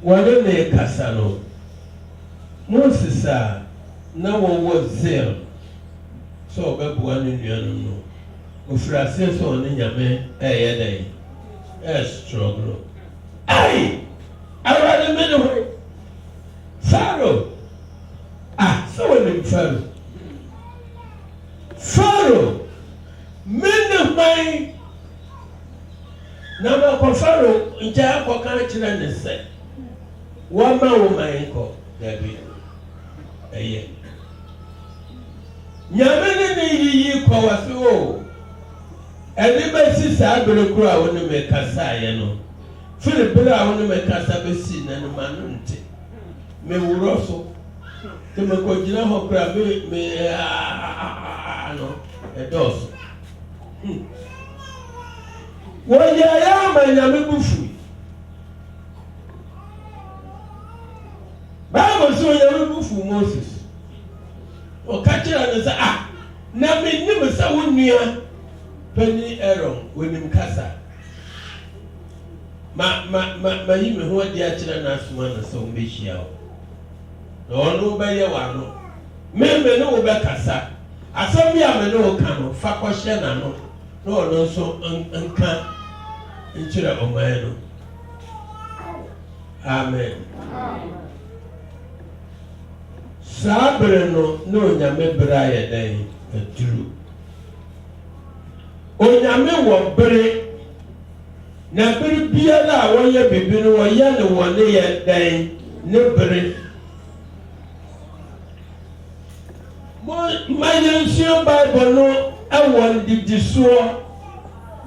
Wɔne ne kasa no Moses a na wɔwɔ zeal sɛ ɔbɛboa ne nuanom no ofiri aseɛ sɛ ɔne Nyame ɛyɛ dɛn struggle. Ai awurade me ne ho Pharaoh sɛ wɔnim Pharaoh me ne hwan na makɔ Pharaoh nkyɛn akɔka kyerɛ ne sɛ wama wo man kɔ dabi ɛyɛ Nyame ne yiyi kɔ wase o ɛde bɛsi saa bere koro a wɔne me kasaeɛ no firi bere a wɔne me kasa bɛsi na ne ma no nte me wurɔ so te me kɔgyina hɔ kora me no ɛdɔɔso wɔyɛ ama Nyame bufu Bible sɛ Onyame bufu Moses ɔka kyerɛ ne sɛ na menim sɛ wo nua pani Aaron wɔnim kasa ma yi me ho adi akyerɛ no asoma no sɛ wombɛhyia wo na ɔno wobɛyɛ w'ano me ne wo bɛkasa asɛm bi a me ne wo ka no fa kɔhyɛ n'ano na ɔno nso nka nkyerɛ ɔman no. Amen. Saa bere no na Onyame bere ayɛ dɛn aduru. Onyame wɔ bere na bere biara a wɔyɛ bibi no wɔyɛ ne wɔ ne yɛ dɛn ne bere. Ma yɛnsua Bible no ɛwɔ ndidisoɔ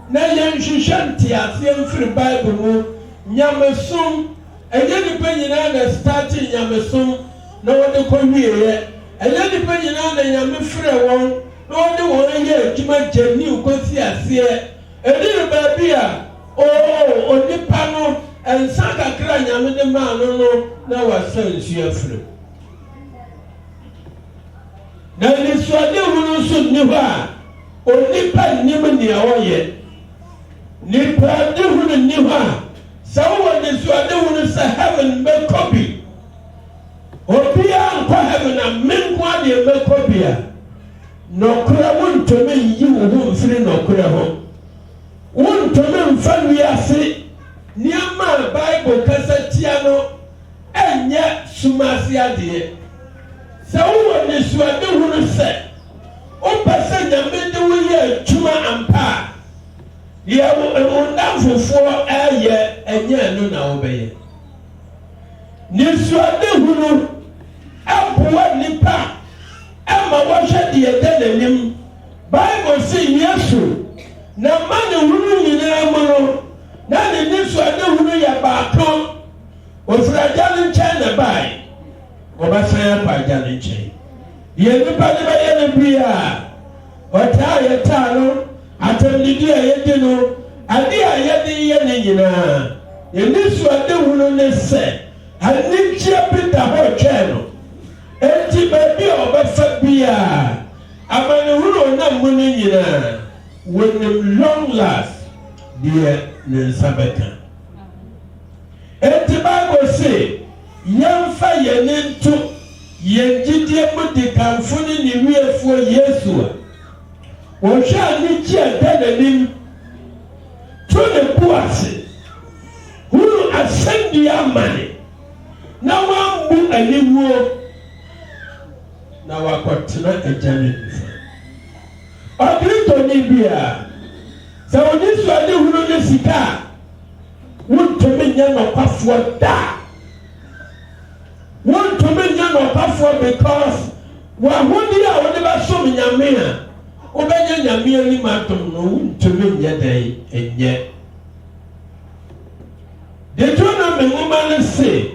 na yɛnhwehwɛ nteaseɛ mfiri Bible mu. Nyamesom ɛyɛ nipa nyinaa na starting nyamesom na wɔde kɔ wieɛ. Ɛyɛ nipa nyinaa na Nyame frɛ wɔn na wɔde wɔn yɛ adwuma gyani kɔsi aseɛ. Ɛdi ne baabi a onipa no ɛnsa kakra Nyame de maa no na wasa nsu afiri. Na nisuade hunu nso nni hɔ a onipa nnim nea wɔyɛ. Nipa de hunu nni hɔ a sɛ wowɔ nisuade hunu sɛ heaven bɛkɔ bi. Obiara nkɔ heaven a menko adeɛ bɛkɔ bi a nɔkora wontɔme nyi wo ho mfiri nɔkora ho. Wontɔme mfa wiase nneɛma a Bible kasa tia no ɛnyɛ sumase adeɛ. Sɛ wowɔ nisuade hunu sɛ wopɛ sɛ Nyame de wo yɛ adwuma ampa a deɛ wo ndamfofoɔ ɛyɛ ɛnyɛ ɛno na wobɛyɛ. Nisuade hunu ɛboa nipa ɛma wɔhwɛ deɛ da n'anim. Bible sɛ Yesu na ma ne hunu nyinaa mu no na ne nisuade hunu yɛ baako ofuraja ne nkyɛn na bai wɔbɛsan akɔ agya ne nkyɛn yɛn nipa ne bɛyɛ ne bi a ɔtaa yɛtaa no atamdidi a yɛdi no ade a yɛde yɛ ne nyinaa yɛni so ade hunu ne sɛ anigyeɛ bi da hɔ twɛn no enti baabi a ɔbɛfa bi a amanehunu ɔnam mu ne nyinaa wɔnim long last deɛ ne nsa bɛka enti Bible se yɛmfa yɛne nto yɛn gyidie mu di kamfo ne ne wiefoɔ Yesu a wɔhwɛ anigyeɛ da n'anim to ne bu ase hunu asɛnnua amane na wambu aniwuo na wakɔtena agya ne nifa ɔkristoni bi a sɛ wɔde so ade hunu ne sika a wontumi nyɛ nɔkwafoɔ da wontumi nyɛ nɔkwafoɔ because wahodi a wɔde bɛsom nyame a wobɛnyɛ nyame anim atom no wontumi nyɛ dɛn ɛnyɛ Deuteronomy nwoma no se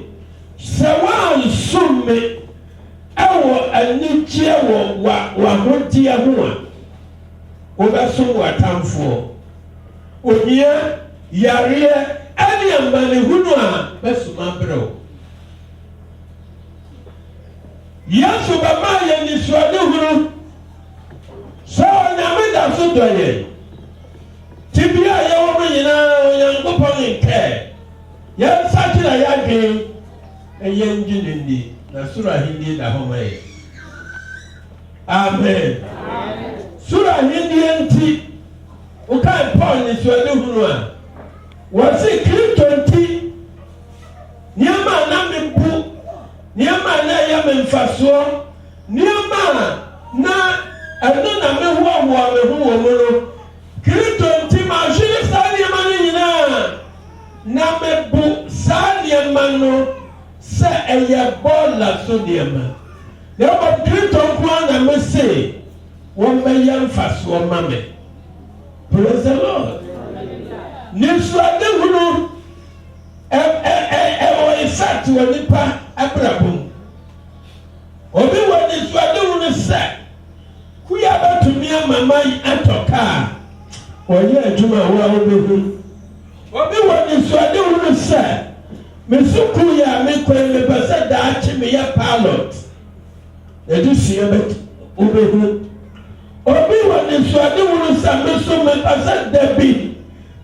sɛ woansom me ɛwɔ anigyeɛ wɔ w'ahodeɛ ho a wobɛsom w'atamfoɔ ohia yareɛ ɛne amanehunu a bɛsoma berɛ wo Yesu bɛma yɛ nisuade hunu sɛ ɔnyame da so dɔ yɛn tibia a yɛwɔ no nyinaa Onyankopɔn nkɛɛ yɛnsakyera yɛadwen ɛyɛ ngye ne nni na soro ahenni da hɔ ma yɛ amen soro ahenni nti wokae Paul nisuade hunu a wɔse Kristo nti nneɛma a na mempo nneɛma a na ɛyɛ me mfasoɔ nneɛma a na ɛno na mehoahoa me ho wɔ mu no Kristo nti mahwere saa nneɛma no nyinaa na mebo saa nneɛma no sɛ ɛyɛ bɔɔla so nneɛma na ɔbɔ Kristo nko na me se wɔmmɛyɛ mfasoɔ ma me praise the Lord nisuade hunu ɛwɔ effect wɔ nipa abrabɔ mu obi wɔ nisuade hunu sɛ kuya bɛtumi amama atɔ kaa ɔyɛ adwuma a wɔbɛhu obi wɔ nisuade hunu sɛ mesuku yɛ a mekɔɛ mepɛ sɛ daakye meyɛ pilot ɛde sua wobɛhu obi wɔ nisuade hunu sɛ meso mepɛ sɛ dabi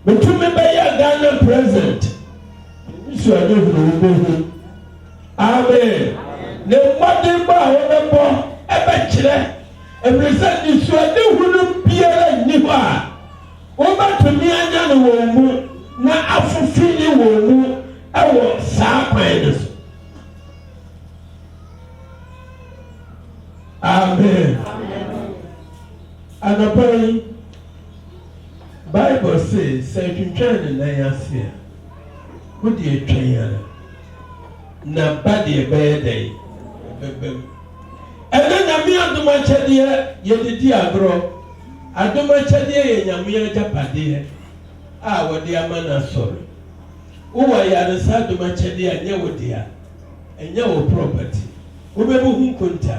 metumi bɛyɛ Ghana president nisuade hunu wobɛhu amen ne mmɔden bɔ a wɔbɛbɔ ɛbɛkyerɛ ɛfiri sɛ nisuade hunu biara nni hɔ a wobɛtumi anya no wɔn mu na afofi ne wɔn mu ɛwɔ saa kwan no so amen anɔpa yi Bible says sɛ twintwan ne nan ase a wode atwan ara na ba deɛ bɛyɛ dɛn bɛbɛm ɛnɛ nyame adom akyɛdeɛ yɛdedi agorɔ adom akyɛdeɛ yɛ nyame agyapadeɛ a wɔde ama no asɔre wowɔ yaresa adom akyɛdeɛ a ɛnyɛ wo dea ɛnyɛ wo property wobɛbu ho nkonta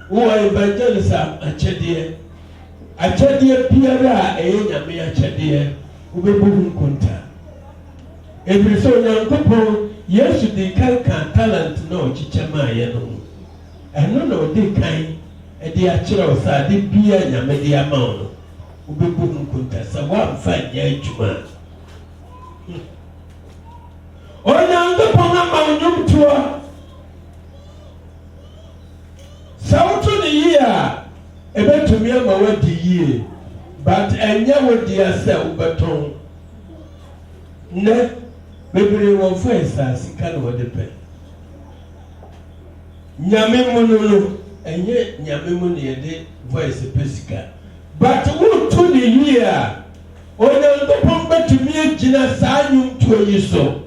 wowɔ evangelist akyɛdeɛ biara a ɛyɛ nyame akyɛdeɛ wobɛbu ho nkonta ɛfiri sɛ Onyankopɔn Yesu de kan talent na ɔkyekyɛ maa yɛ no ho ɛno na ɔde kan ɛde akyerɛ wo sɛ ade bia nyame de ama wo no wobɛbu ho nkonta sɛ woamfa nyɛ adwuma Onyankopɔn ama wo nnwomtoɔ sɛ woto ne yie a ɛbɛtumi ama woadi yie but ɛnyɛ wo dea sɛ wobɛtɔn nnɛ bebree wɔmfa ɛsaa sika na wɔde pɛ nyame mu no ɛnyɛ nyame mu ne yɛde voice pɛ sika but woto ne yie a Onyankopɔn bɛtumi agyina saa nnwomtoɔ yi so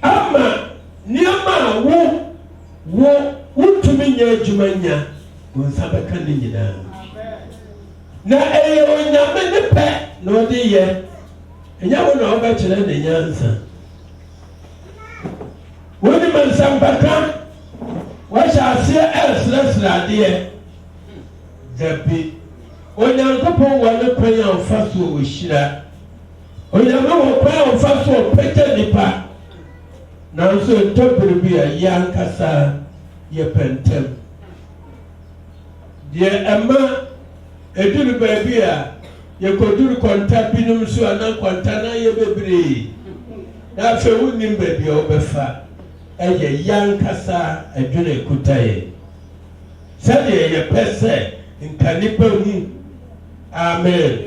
ama nneɛma a wotumi nyɛ adwuma nya wo nsa bɛka ne nyinaa na ɛyɛ Onyame ne pɛ na ɔde yɛ ɛnyɛ wo na wobɛkyerɛ ne nyansa sampaka wahyɛ aseɛ ɛresrɛsrɛ adeɛ dabi onyankopɔn wɔ ne kwan a ɔfa so ɔhyira onyame wɔ kwan a ɔfa so ɔpɛgya nipa nanso ntɔbere bi a yɛ ankasa yɛpɛ ntɛm deɛ ɛma ɛduru baabi a yɛkɔduru kɔnta binom so ana kɔnta na yɛ bebree na afei wonnim baabi a wobɛfa ɛyɛ yankasa adwene ekuta yɛ sɛdeɛ yɛpɛ sɛ nka nipa hu amen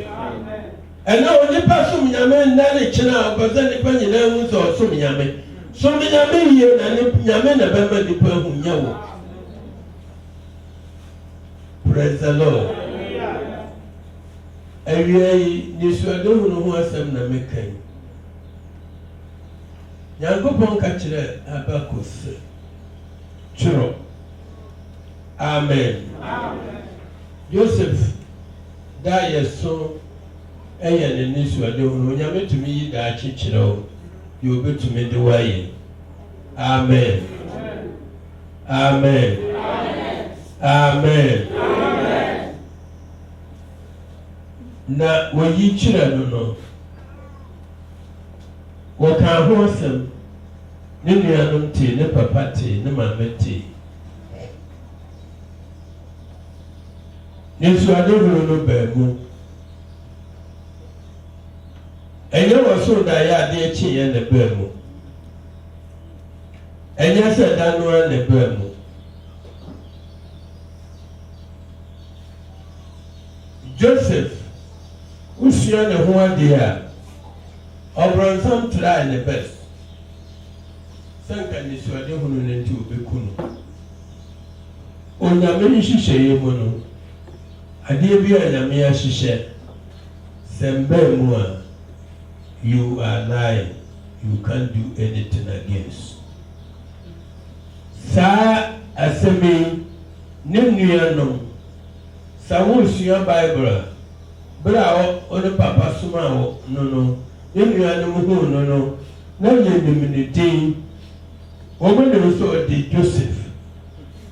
ɛna onipa som nyame nna ne kyena a ɔpɛ sɛ nipa nyinaa hu sɛ ɔsom nyame som nyame yie na nyame na bɛma nipa hu nyɛ wɔ praise the Lord awia yi nisuadehunu ho asɛm na meka yi Nyankopɔn ka kyerɛ Habakuk sɛ twerɛ amen Joseph da yɛ so ɛyɛ ne nisuadehunu Nyame tumi yi da akyekyerɛ o yɛ obɛtumi de wayɛ amen amen amen na wɔyi kyerɛ no no wɔka ho asɛm ne nuanom tee ne papa tee ne maame tee ne nsuadehunu no baa mu ɛnyɛ wɔ so da yɛ adeɛ kyeeɛ ne baa mu ɛnyɛ sɛ da no ara ne baa mu Joseph usua ne ho adeɛ a ɔbrɔnsam try ne best sɛ nka nisuadehunu no nti obɛku no onyame nhyehyɛeɛ mu no adeɛ bi a nyame ahyehyɛ sɛ mbaa mu a you are lying you can't do anything against saa asɛm yi ne nuanom sɛ wosua Bible a bere a ɔne papa soma no no ne nuanom huu no no na yɛnim ne din wɔn ne nso ɔde Joseph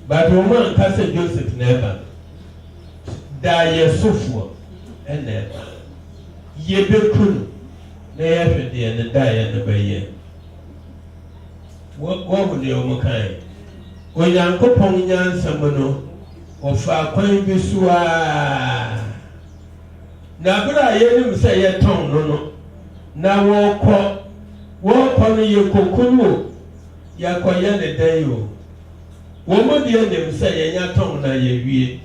but wɔn anka sɛ Joseph na ɛba da yɛ sofoɔ ɛna ɛba yɛbɛku no na yɛhwɛ deɛ ne da yɛ ne bɛyɛ wɔn deɛ wɔn kan Onyankopɔn nyansam no ɔfa kwan bi so a na bere a yɛnim sɛ yɛtɔn no no na wɔkɔ no yɛ kokunu yɛkɔyɛ ne dan o wɔn mo deɛ nim sɛ yɛnya tɔn na yɛwie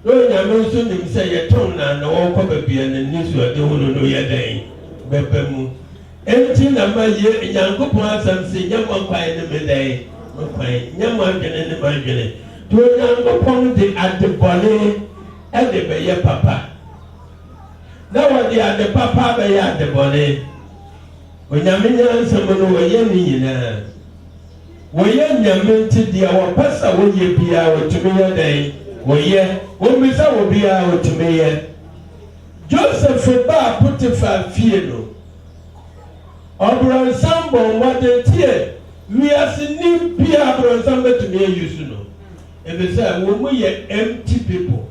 na onyame nso nim sɛ yɛtɔn na wɔkɔ baabi a ne nisuadehunu no yɛ dan bɛbɛ mu enti na ma yɛ Nyankopɔn asɛm sɛ nyɛ mo kwan ne me dan mo kwan nyɛ mo adwene ne mo adwene to Nyankopɔn de adebɔne ɛde bɛyɛ papa na wɔde ade papa bɛyɛ adebɔne onyame nyansɛm no wɔyɛ ne nyinaa wɔyɛ nyame nti deɛ wɔpɛ sɛ wɔyɛ biara wɔtumi yɛ dɛn wɔyɛ wɔmmisa wɔ biara wɔtumi yɛ Joseph baa Potifar fie no ɔbrɔnsam bɔ mmɔden tie wiase ni biara ɔbrɔnsam bɛtumi ayi so no ɛfisɛ wɔn mu yɛ empty people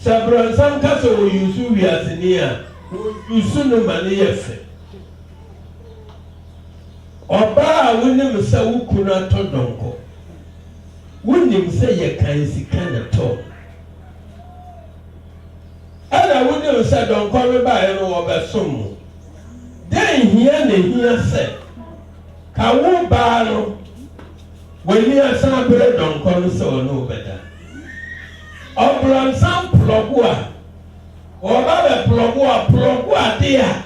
sɛ ɔbrɔnsam ka sɛ wɔyi so wiase ni a wɔyi so no ma ne yɛ fɛ ɔbaa a wonim sɛ wo kunu atɔ dɔnkɔ wonim sɛ yɛkan sika na tɔ ɛna wonim sɛ dɔnkɔ no baeɛ no wɔbɛsom mo dɛn hia na hia sɛ ka wo baa no w'ani asan abere dɔnkɔ no sɛ ɔne wobɛda ɔbrɔnsam plɔgo a ɔba bɛ plɔgo ade a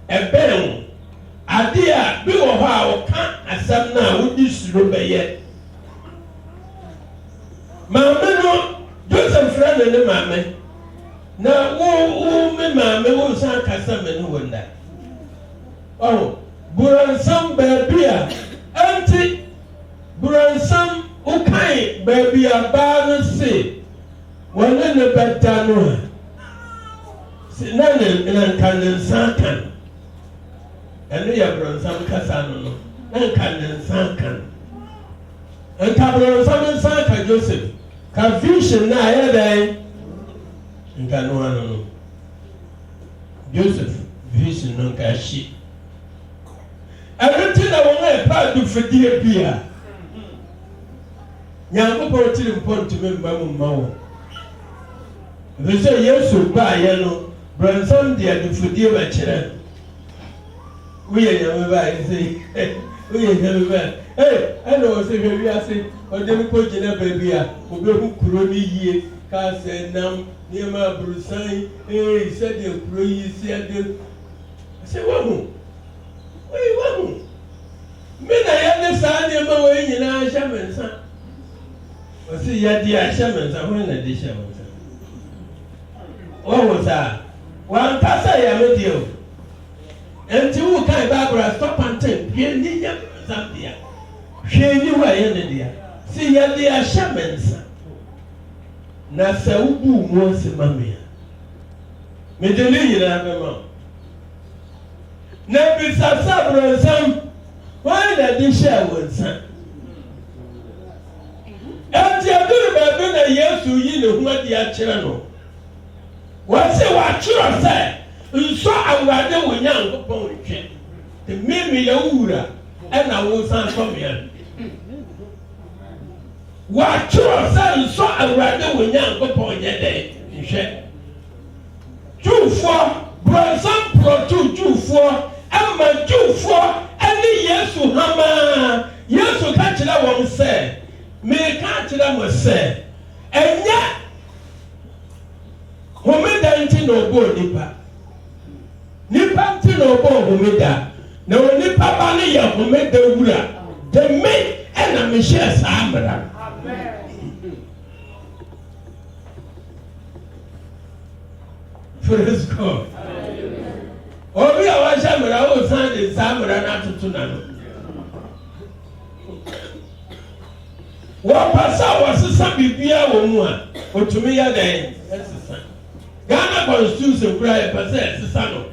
ɛbɛn wo ade a bi wɔ hɔ a wɔka asɛm no a wodi suro bɛyɛ maame no Joseph frɛ ne maame na wo me maame wo san kasa me no wonda buransam baabi a anti buransam ukai baabi a baa no se wɔne ne bɛda no a na nka ne nsa kan ɛno yɛ buransam kasa no nka ne nsa kan nka bronsam nsa ka Joseph ka vision na ayɛ dɛn nka no ano no Joseph vision no nka hyi ɛnti na wɔn a ɛpa adufidie bia Nyankopɔn tiri mpɔntumi mma mu mma wɔn ɛfisɛ Yesu baayɛ no bronsam de adufidie bɛkyerɛ woyɛ nyame baayɛ sɛ woyɛ nyame baayɛ ɛna wɔsɛ hwɛ wiase ɔde me kɔ gyina baabi a wɔbɛhu kuro no yie kaasɛ nam nneɛma aburusan sɛdeɛ kuro yi si ade sɛ wahu me na yɛde saa nneɛma wɔyi nyinaa hyɛ me nsa wɔsi yɛde ahyɛ me nsa wɔn na de hyɛ me nsa wɔwɔ saa wankasa yɛ me deɛ o nti wo kan baabura stop and think hwɛ ni yɛ nsa deɛ hwɛ ni wa yɛ ne deɛ si yɛde ahyɛ me nsa na sɛ wobu mu ɔsi ma me a me de ne nyinaa bɛma na bisasa bronsam wɔn na de hyɛ wɔn nsa ɛnti ɛduru baabi na Yesu yi ne ho adi akyerɛ no wɔsi wɔatwerɛ sɛ nsɔ Awurade wɔ Nyankopɔn nhwɛ te mmemme yɛ wura ɛna wɔsan sɔ mmea wɔatwerɛ sɛ nsɔ Awurade wɔ Nyankopɔn nyɛ dɛ nhwɛ Jewfoɔ bronsam prɔto Jewfoɔ ɛma Jewfoɔ ɛne Yesu hama Yesu ka kyerɛ wɔn sɛ meka kyerɛ mo sɛ ɛnyɛ homeda nti na ɔbɔ nipa nti na ɔbɔ homeda na onipa ba no yɛ homeda wura de me ɛna mehyɛ saa mmara praise God obi a wahyɛ mmara wo san de saa mmara no atoto na no wɔpasa wɔsesa biribiara wɔ mu a otumi yɛ dɛn ɛsesa Ghana constitution kura yɛ pɛ sɛ ɛsesa no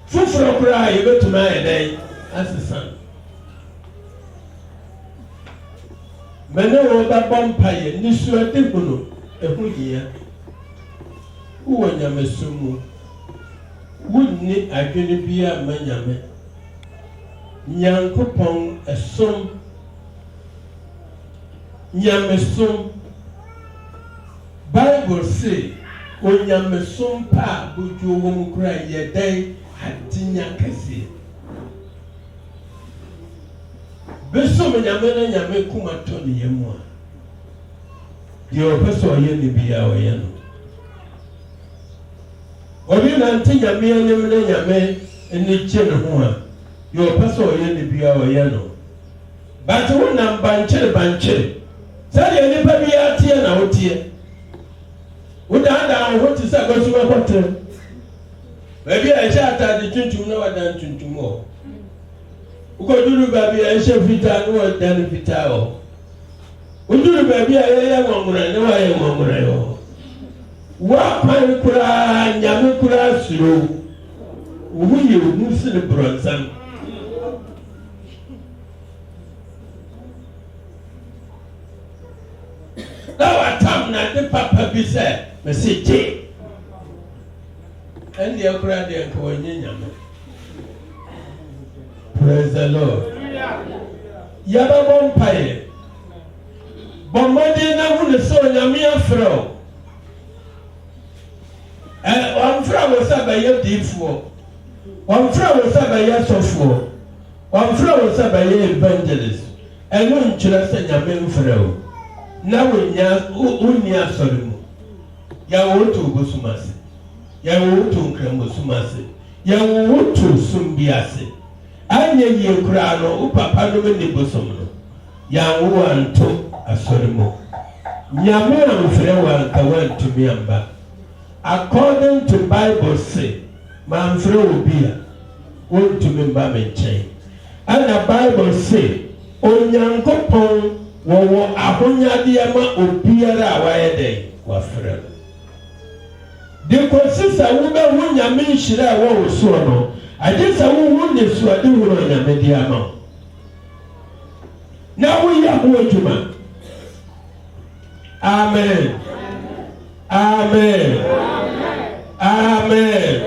foforɔ kura yɛbɛtumi ayɛ dɛn asesa no mɛne wɔn bɛbɔ mpaeɛ nisuade hu no ɛho yia wowɔ nyamesom mu wonni adwene biara ma nyame Nyankopɔn ɛsom nyamesom Bible say onyamesom pa bojuo wɔ mu kura yɛ dɛn adinya kɛseɛ besom nyame na nyame kuma tɔ ne yɛ mu a deɛ ɔpɛ sɛ ɔyɛ ne biara ɔyɛ no obi nante nyame anim na nyame ani gye ne ho a deɛ ɔpɛ sɛ ɔyɛ ne biara ɔyɛ no but wo nam bankyere sɛdeɛ nipa bi ateɛ na woteɛ wodaadaa wo ho te sɛ kɔsoma kɔtɛm baabi a ɛhyɛ atade tuntum na wadan tuntum hɔ wokɔduru baabi a ɛhyɛ fitaa na wadan fitaa hɔ woduru baabi a ɛyɛ nwɔmmerɛ na wayɛ nwɔmmerɛ hɔ woakwan koraa nyame koraa suro wo ho yɛ wo mu sene brɔnsam na watam na de papa bi sɛ mɛsɛ gye ɛndeɛ koraa deɛ nka wɔnyɛ nyame praise the Lord yɛbɛbɔ mpaeɛ bɔ mmɔden na hu ne sɛ onyame afrɛ wo wɔmfrɛ wo sɛ bɛyɛ diifoɔ wɔmfrɛ wo sɛ bɛyɛ sɔfoɔ wɔmfrɛ wo sɛ bɛyɛ evangelist ɛno nkyerɛ sɛ nyame mfrɛ wo na wonni asɔre mu yɛwɔ woto bosom ase yɛwɔ woto nkramosom ase yɛwɔ woto som bi ase anyɛ yie koraa no wo papa no ne bosom no yɛanwo anto asɔre mu nyame amfrɛ wo anka woantumi amba according to Bible say mamfrɛ wo bi a wontumi mba me nkyɛn ɛna Bible say Onyankopɔn wɔwɔ ahonyadeɛ ma obiara a wayɛ dɛn wafrɛ no de kɔsi sɛ wobɛhu nyame nhyira a wɔwɔ soɔ no agye sɛ wohu ne suade horo nyame de ama wo na woyɛ ho adwuma. Amen. Amen. Amen.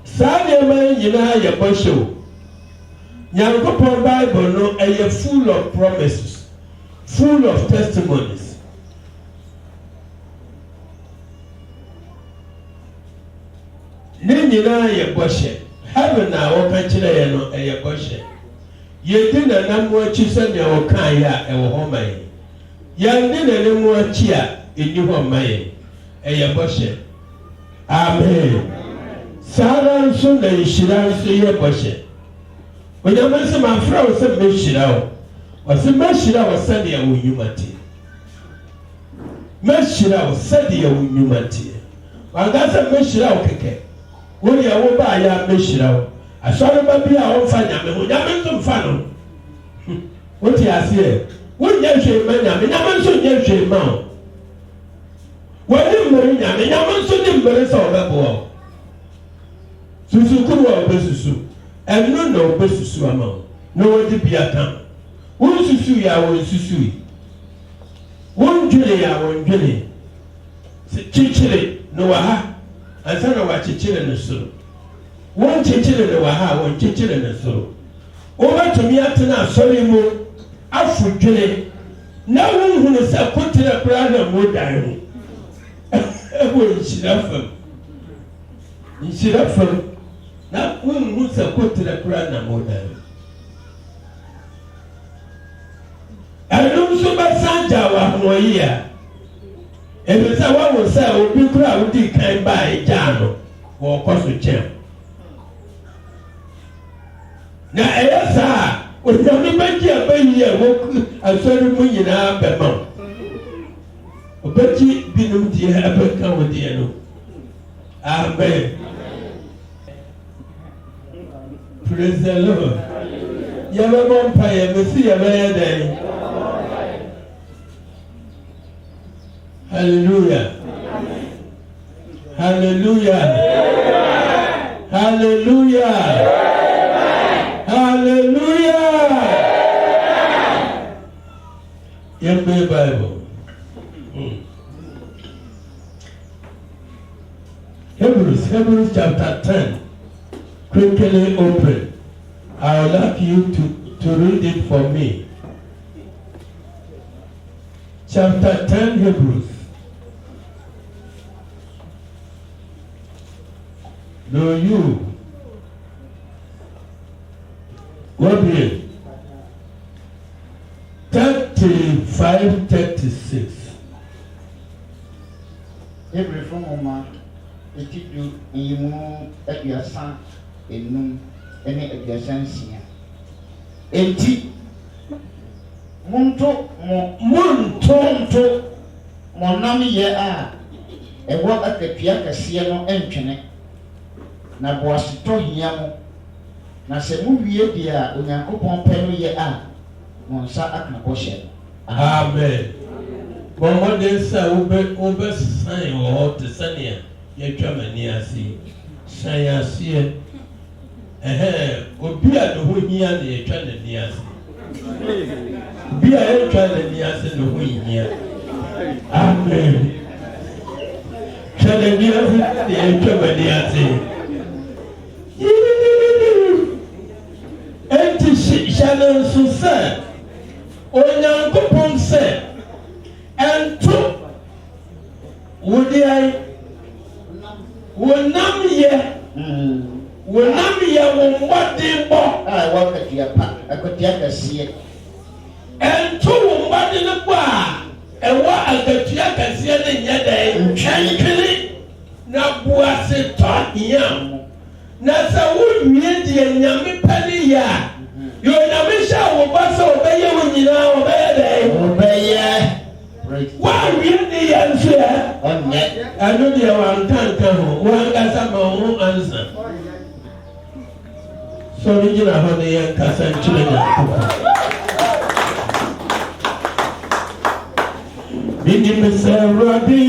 Saa nneɛma nyinaa yɛ bɔhyɛ o. Nyankopɔn Bible no ɛyɛ full of promises, full of testimonies. Ne nyinaa yɛ bɔhyɛ. Heaven a wɔka kyerɛ yɛ no ɛyɛ bɔhyɛ. Yɛdi nanam akyi sɛnea wɔkaeɛ a ɛwɔ hɔ ma yɛn. Yɛndi nanam akyi a ɛnni hɔ ma yɛn. Ɛyɛ bɔhyɛ. Amen. Saa ara nso na nhyira nso yɛ bɔhyɛ. Onyame sɛ mafrɛ wo sɛ mɛhyira wo. Ɔsɛ mɛhyira wo sɛdeɛ wo nnwuma teɛ. Mɛhyira wo sɛdeɛ wo nnwuma teɛ. Wanka sɛ mɛhyira wo kɛkɛ. Woyɛ wo baa yɛ a mɛhyira wo. Asɔreba bi a wɔmfa nyame ho. Nyame nso mfa no. Wote aseɛ. Wonyɛ hwee ma nyame. Nyame nso nyɛ hwee ma wo. Wɔne mmere nyame. Nyame nso ne mmere sɛ ɔbɛboa wo. Susukuru a ɔbɛsusu. Ɛno na ɔbɛsusu ama wo. Na wɔde bi aka. Wonsusu yɛ a wɔnsusu yi. Wondwene yɛ a wɔndwene. Kyekyere na wɔ ha. Ansa na wɔakyekyere no soro. Wɔnkyekyere no wɔ ha a wɔnkyekyere no soro. Wobɛtumi atena asɔre mu afo dwene na wonhunu sɛ kotere koraa na modan ho. Ɛwɔ nhyira fam. Nhyira fam. Na wonhunu sɛ kotere koraa na modan ho. Ɛno nso bɛsan gya wɔ ahoɔyi a ɛfiri sɛ wɔwo sɛ obi koraa a wodi kan baa ɛgyaa no wɔkɔ so kyɛn. Na ɛyɛ saa a onyame bɛgye abayi a wɔku asɔre mu nyinaa bɛma wo. Ɔbɛgye binom deɛ ɛbɛka wo deɛ no. Amen. Praise the Lord. Yɛbɛbɔ mpaeɛ mesi yɛbɛyɛ dɛn. Hallelujah. Hallelujah. Hallelujah. Hallelujah. Yɛbɛ Bible. Hebrews chapter 10. Quickly open. I would like you to read it for me. Chapter 10, Hebrews. No, you. What is 35, 36. Every from Oma, the Tidu, Imu, at your son, in noon, any at your sense. Eti Munto, Monami ye a walk at the Piaka Siano Entene. Na boasito hiamo na se mu wie dia onyankopon pɛno ye a mo nsa aka bɔhyɛ. Amen. Bon modern sa obe san wo te sania ye twa mani ase san ase obi a no ho hia na ye twa na ni ase obi a ye twa na ni ase no ho hia. Amen. Twa na ni ase na ye twa mani ase. Enti hyɛne nso sɛ onyankopɔn sɛ ɛnto wode wonam yɛ wo mmɔden bɔ a wɔkatua pa akatua kɛseɛ ɛnto wo mmɔden bɔ a ɛwɔ akatua kɛseɛ ne nyɛ dɛn ntwɛntwene na boase tɔ hia na sɛ wowie deɛ nyame pɛ ne yɛ a yɛ onyame hyɛ wo ba sɛ wobɛyɛ wo nyinaa wɔbɛyɛ dɛn woawie ne yɛ nso ɛ ɛno deɛ wankanka ho woankasa ma wo ho ansa sɔre gyina hɔ ne yɛnkasa nkyerɛ nyankopɔn. Menim sɛ Awurade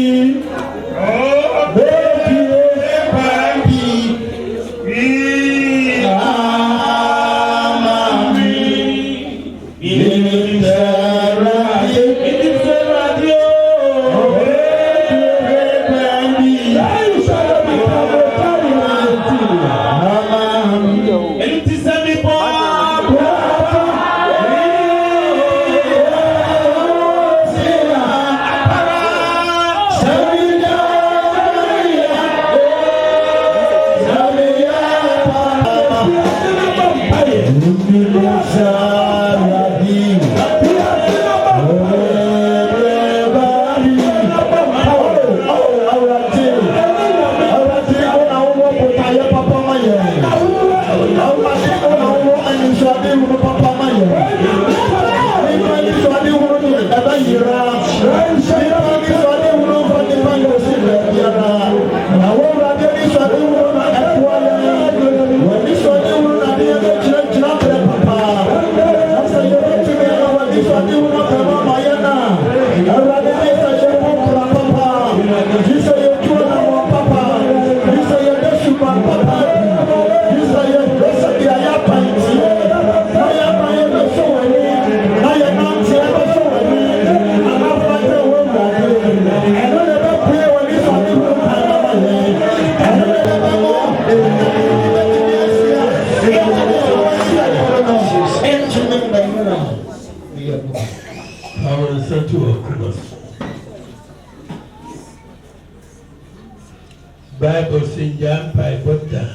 Bible says, "Jam pai bota."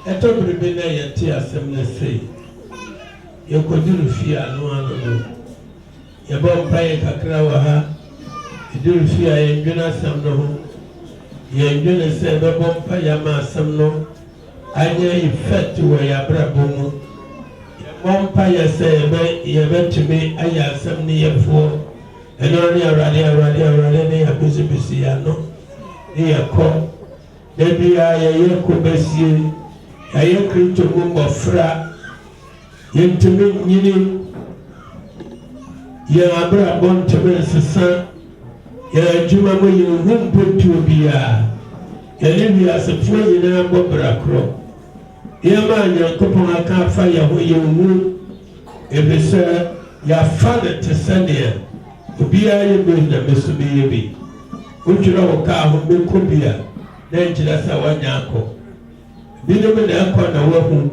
Eto bribe na yeti asem na sei. Ye koduru fi anu anu. Ye bo pai kakra wa ha. Iduru fi aye ndwena asem no ho. Ye ndwena se be bo pai ya ma asem no. Anya effect wo ya brabo mu. Ye bo pai se ye be tumi aya asem ni ye fo. Eno ni awrade ni abisi ya no. Ni yakɔ ebi a yɛyɛ kobesie yɛyɛ Kristo mu mbɔfra yɛntumi nyini yɛn abrabɔ ntumi nsesa yɛn adwuma mu yɛn ho mpotuo biara yɛne wiasefoɔ nyinaa bɔ bra korɔ yɛma Nyankopɔn aka afa yɛn ho yɛn hu ebisɛ yɛafa ne te sɛdeɛ obiara yɛ bi na meso bɛyɛ bi Uchura waka ahumbe kubia na nchira sa wanyako. Binom na ekwa na wahu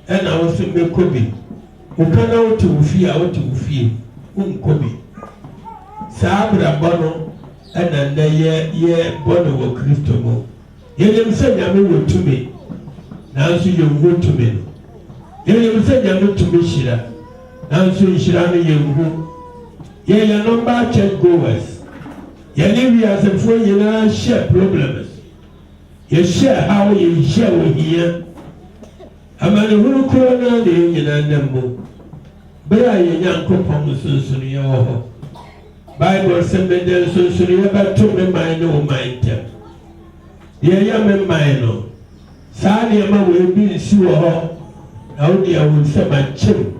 ena wosumbe kubi. Ukana uti ufie unkubi. Saabra bono ena na ye bono wa Kristo mo. Yeye mse nyame wotumi nanso ye wotumi no. Yeye mse nyame tumi shira nanso shira no ye wu. Yeye number check goers. Yɛne wiasefoɔ nyinaa hyɛ problems yɛhyɛ how yɛhyɛ wɔ hia amanehunu koro no na nyinaa nam mu bere a yɛ Nyankopɔn nsonsonoeɛ wɔ hɔ Bible sɛ mede nsonsonoeɛ bɛto me man ne wo man ntam yɛyɛ me man no saa nneɛma wɔ ebi nsi wɔ hɔ na wode awo nsɛm akyem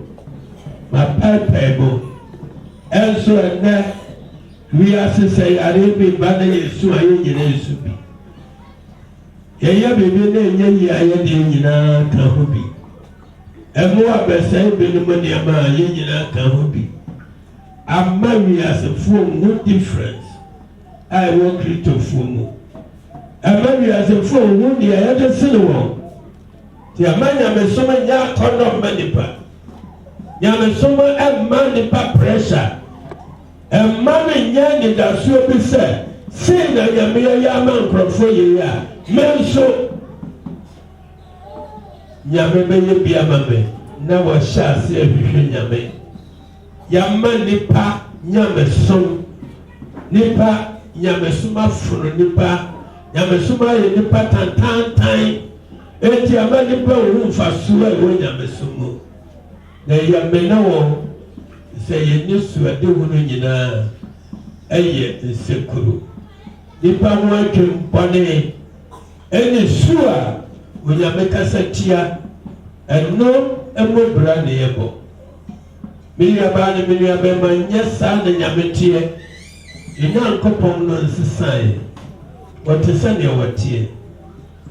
mapɛɛpɛɛ mu ɛnso ɛnnɛ we are say Arabian Bana Yesu aye nyina Yesu bi. Yaya bebe na enye aye de nyina ka ho bi. Emu abesai be no mani ama aye nyina ka ho bi. Amma we are no difference. I want Kristo fumu. Amma we are no di aye de sino. Ti amanya me soma nya kono manipa. Nya me soma amma nipa pressure. Mane nyane da so bi se sei na nyame ya ma nkrofo ye ya menso nyame be ye bia ma me na wo sha se ahwehwe nyame ya ma nipa nyame som nipa nyame soma furu nipa nyame soma ye nipa tantantan eti ama nipa wo mfa so e wo nyame somo na ya me na wo sɛ yɛne suade hu no nyinaa ɛyɛ nsekuro nipa ho atwempɔne ɛne su a onyame kasa tia ɛno ɛmɔbra ne yɛbɔ menuabaa ne menuabɛma nyɛ saa na nyame teɛ Nyankopɔn no nsesae wɔte sɛnea wɔteɛ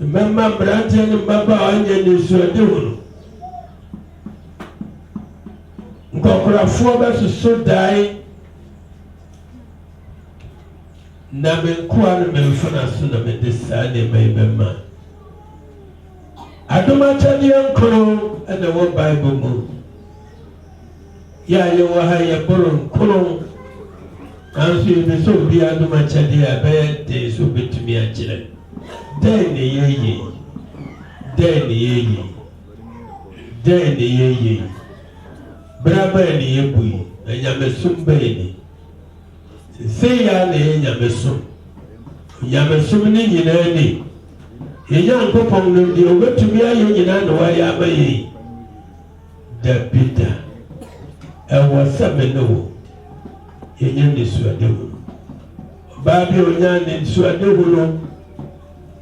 mmɛma mmeranteɛ ne mmabaa a ɔnyɛ ne suade hu no nkɔkorafoɔ bɛsoso dae na me nkoa no memfona so na mede saa nneɛma yi bɛma adom akyɛdeɛ nkron ɛna wɔ Bible mu yɛ a yɛwɔ ha yɛboro nkron nanso yɛbɛ sɛ obi adom akyɛdeɛ a bɛyɛ den so bɛtumi akyerɛ dɛn ne yɛyɛ dɛn ne yɛyɛ dɛn ne yɛyɛ bra bɛyɛ ne yɛbu yi na nyamesom bɛyɛ ni sɛsɛ yɛ a na yɛ nyamesom nyamesom ne nyinaa ni yɛnya nkopɔn no deɛ wobɛtumi ayɛ nyinaa na wɔayɛ ama yɛi dabi da ɛwɔ sɛ me ne wo yɛnya nisuadehu ɔbaa bi a ɔnya ne nisuadehu no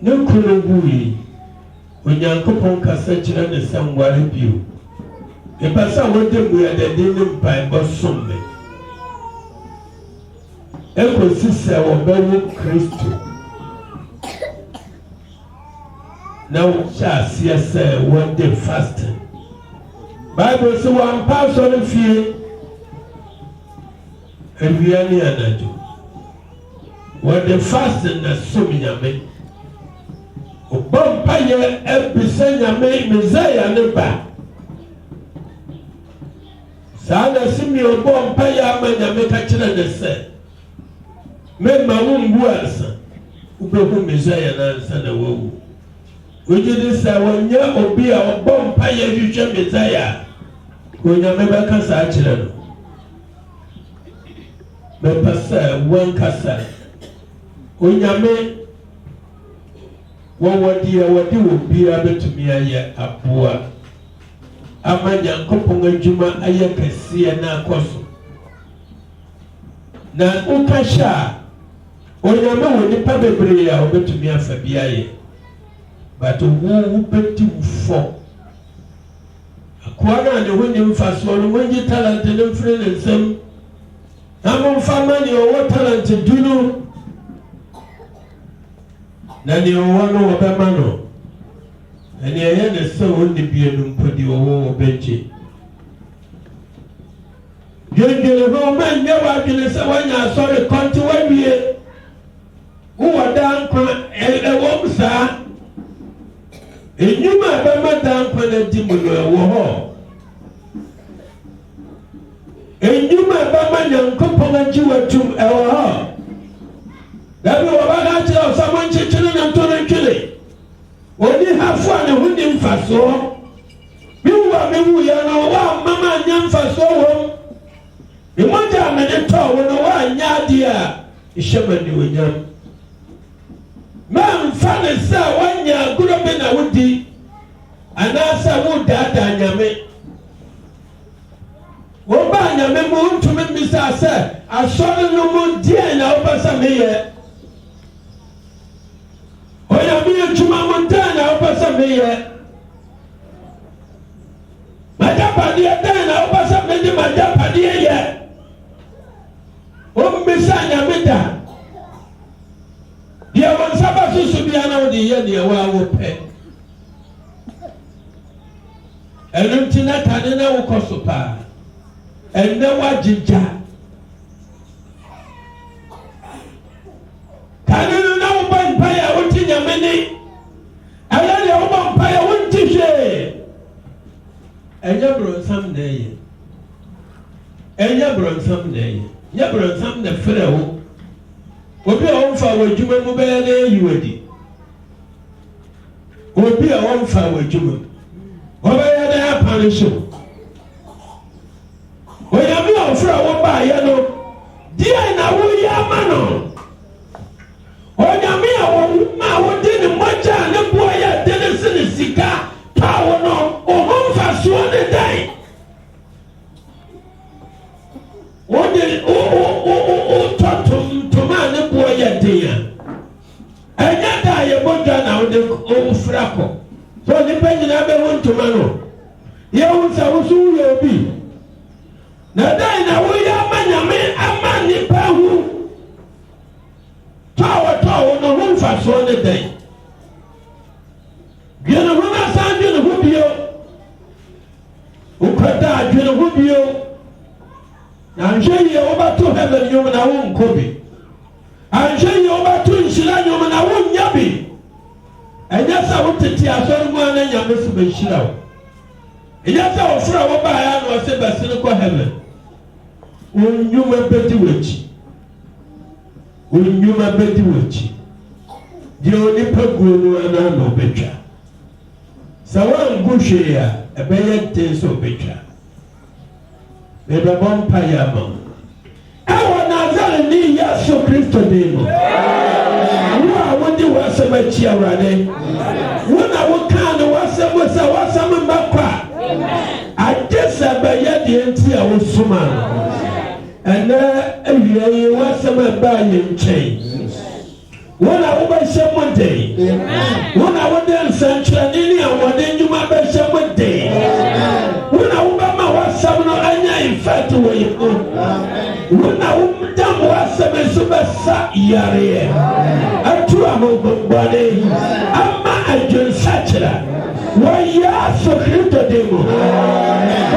ne kunu wui onyankopɔn kasa kyerɛ ne sɛ nware bio ɛpɛ sɛ wɔde mmuadadi ne mpaebɔ som me ɛkɔsi sɛ wɔbɛwo Kristo na wɔhyɛ aseɛ sɛ wɔde fasting Bible sɛ wɔampa asɔre fie awia ne anadwo wɔde fasting na som nyame ɔbɔ mpayɛ ɛbisa nyame Mesaia ne ba saa na Simeon ɔbɔ mpayɛ ama nyame ka kyerɛ ne sɛ memma wo mbu ansa wobɛhu Mesaia no ansa na wawu wogye de sɛ wɔnyɛ obi a ɔbɔ mpayɛ hwehwɛ Mesaia onyame bɛka saa kyerɛ no mɛpɛ sɛ wɔnkasa onyame wɔwɔ deɛ wɔde wɔ biara bɛtumi ayɛ aboa ama Nyankopɔn adwuma ayɛ kɛseɛ na akɔ so na woka hyɛ a onyame wɔ nipa bebree a wɔbɛtumi afa bi ayɛ but wo bɛdi wo fɔ akoa no a ne ho nim mfasoɔ no wɔnyi talent no mfiri ne nsam na momfa ma nea ɔwɔ talent du no na nea ɔwɔ no wɔbɛma no na nea ɛyɛ ne sɛ ɔnne bie no mpo deɛ ɔwɔ wɔbɛgye dwendwene ho ɔmanyɛ w'adwene sɛ woanya asɔre kɔnte woawie wowɔ daa nkwa ɛwɔm saa enyuma a bɛma daa nkwa no adi mu no ɛwɔ hɔ enyuma a bɛma Nyankopɔn agye w'atum ɛwɔ hɔ dabi wɔbɛka kyerɛ ɔsɛ monkyekyere na ntɔ no ntwene ɔni hafo a ne ho ni mfasoɔ mewu a mewuyɛ no woamma ma anyɛ mfasoɔ wɔ m mmɔgya a mede tɔɔ wo no woanyɛ adeɛ a ɛhyɛ ma niwonyam mamfa ne sɛ woanya agorɔ bi na wodi anaasɛ wodaadaa nyame wɔbaa nyame mu wontumi mmisaa sɛ asɔre no mu deɛ na wopɛ sɛ meyɛ onyame adwuma mu deɛ na wopɛ sɛ meyɛ magyapadeɛ deɛ na wopɛ sɛ mede magyapadeɛ yɛ wommisa nyame da deɛ wo nsa bɛsoso bia na wode yɛ neɛ wo a wopɛ ɛno nti na kane na wokɔ so paa ɛnnɛ woagyegya kane no na wobɔ mpaeɛ a wote nyame ne ɛyɛ deɛ wobɔ mpaeɛ a wonte hwee ɛnyɛ borɔnsam na ɛyɛ ɛnyɛ borɔnsam na ɛyɛ nyɛ borɔnsam na frɛ wo obi a wɔmfa w'adwuma mu bɛyɛ na ɛyi w'adi obi a wɔmfa w'adwuma mu wɔbɛyɛ na apane so onyame a ɔfrɛ wo baayɛ no deɛ na woyɛ ama no onyame a wɔma a wode ne mmɔgya a ne boɔ yɛ de ne se ne sika paa wo no ɔho mfasoɔ ne dan wode wotɔ ntoma a ne boɔ yɛ den a ɛnyɛ da a yɛbɔdwa na wode wofra kɔ so nnipa nyinaa bɛwo ntoma no yɛwo sɛ wo so woyɛ obi na dan na woyɛ ama nyame ama nnipa ho tɔwɔtɔwɔ no ho mfasoɔ ne dan dwene ho no asan dwene ho bio wokɔda adwene ho bio anhwɛ yie wobɛto heaven nnwom na wonkɔ bi anhwɛ yie wobɛto nhyira nnwom na wonnya bi ɛnyɛ sɛ wotete asɔre mu a na nyame so bɛhyira wo ɛnyɛ sɛ wɔfrɛ wo baeɛ na ɔsɛ bɛsene kɔ heaven wo nnwuma bɛdi w'akyi wo nnwuma bɛdi w'akyi deɛ onipa guo no ana na ɔbɛtwa sɛ woangu hwee a ɛbɛyɛ nten sɛ ɔbɛtwa mebɛbɔ mpayɛ ama wo ɛwɔ Nasareni Yesu Kristo din mu wo a wode w'asɛm akyi Awurade wo na wokaa ne w'asɛm sɛ w'asɛm mbɛkɔ a agye sɛ bɛyɛ deɛ nti a wosoma no ɛnɛ awia yi w'asɛm ɛbaa yɛ nkyɛn wo na wobɛhyɛ mo den wo na wode nsɛnkyerɛnne ne ahoɔden nnwuma bɛhyɛ mo den wo na wobɛma w'asɛm no anya effect wɔ yɛ mu wo na wodam w'asɛm nso bɛsa yareɛ atu ahohombɔne ama adwensakyera wɔ Yesu Kristo din mu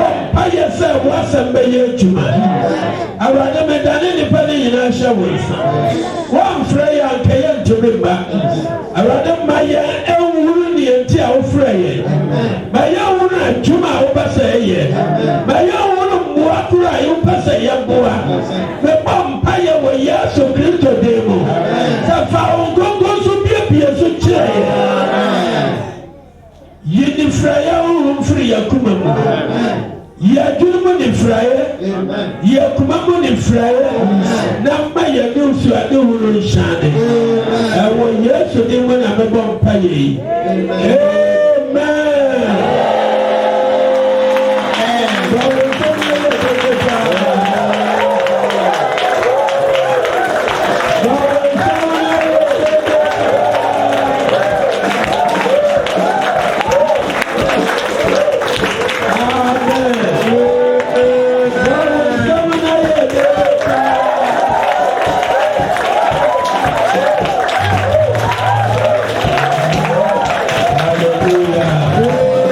ɔmpayɛ sɛ w'asɛm bɛyɛ adwuma Awurade medane nnipa ne nyinaa hyɛ wo nsa wɔmfrɛ yɛ anka yɛ ntumi mma Awurade ma yɛn ɛnwuru neɛ nti a wofrɛ yɛn ma yɛnwuru adwuma a wopɛ sɛ ɛyɛ ma yɛnwuru mmoa koro a wopɛ sɛ yɛmboa mebɔ mpayɛ wɔ Yesu Kristo din mu sɛ fa wo nkonko so biebie so kyerɛ yɛn yi nifraeɛ wohom firi yɛakoma mu yɛadwene mu nifraeɛ yɛakoma mu nifraeɛ na mma yɛne nsuade horo nhyane ɛwɔ Yesu din mu na mebɔ mpayɛ yi amen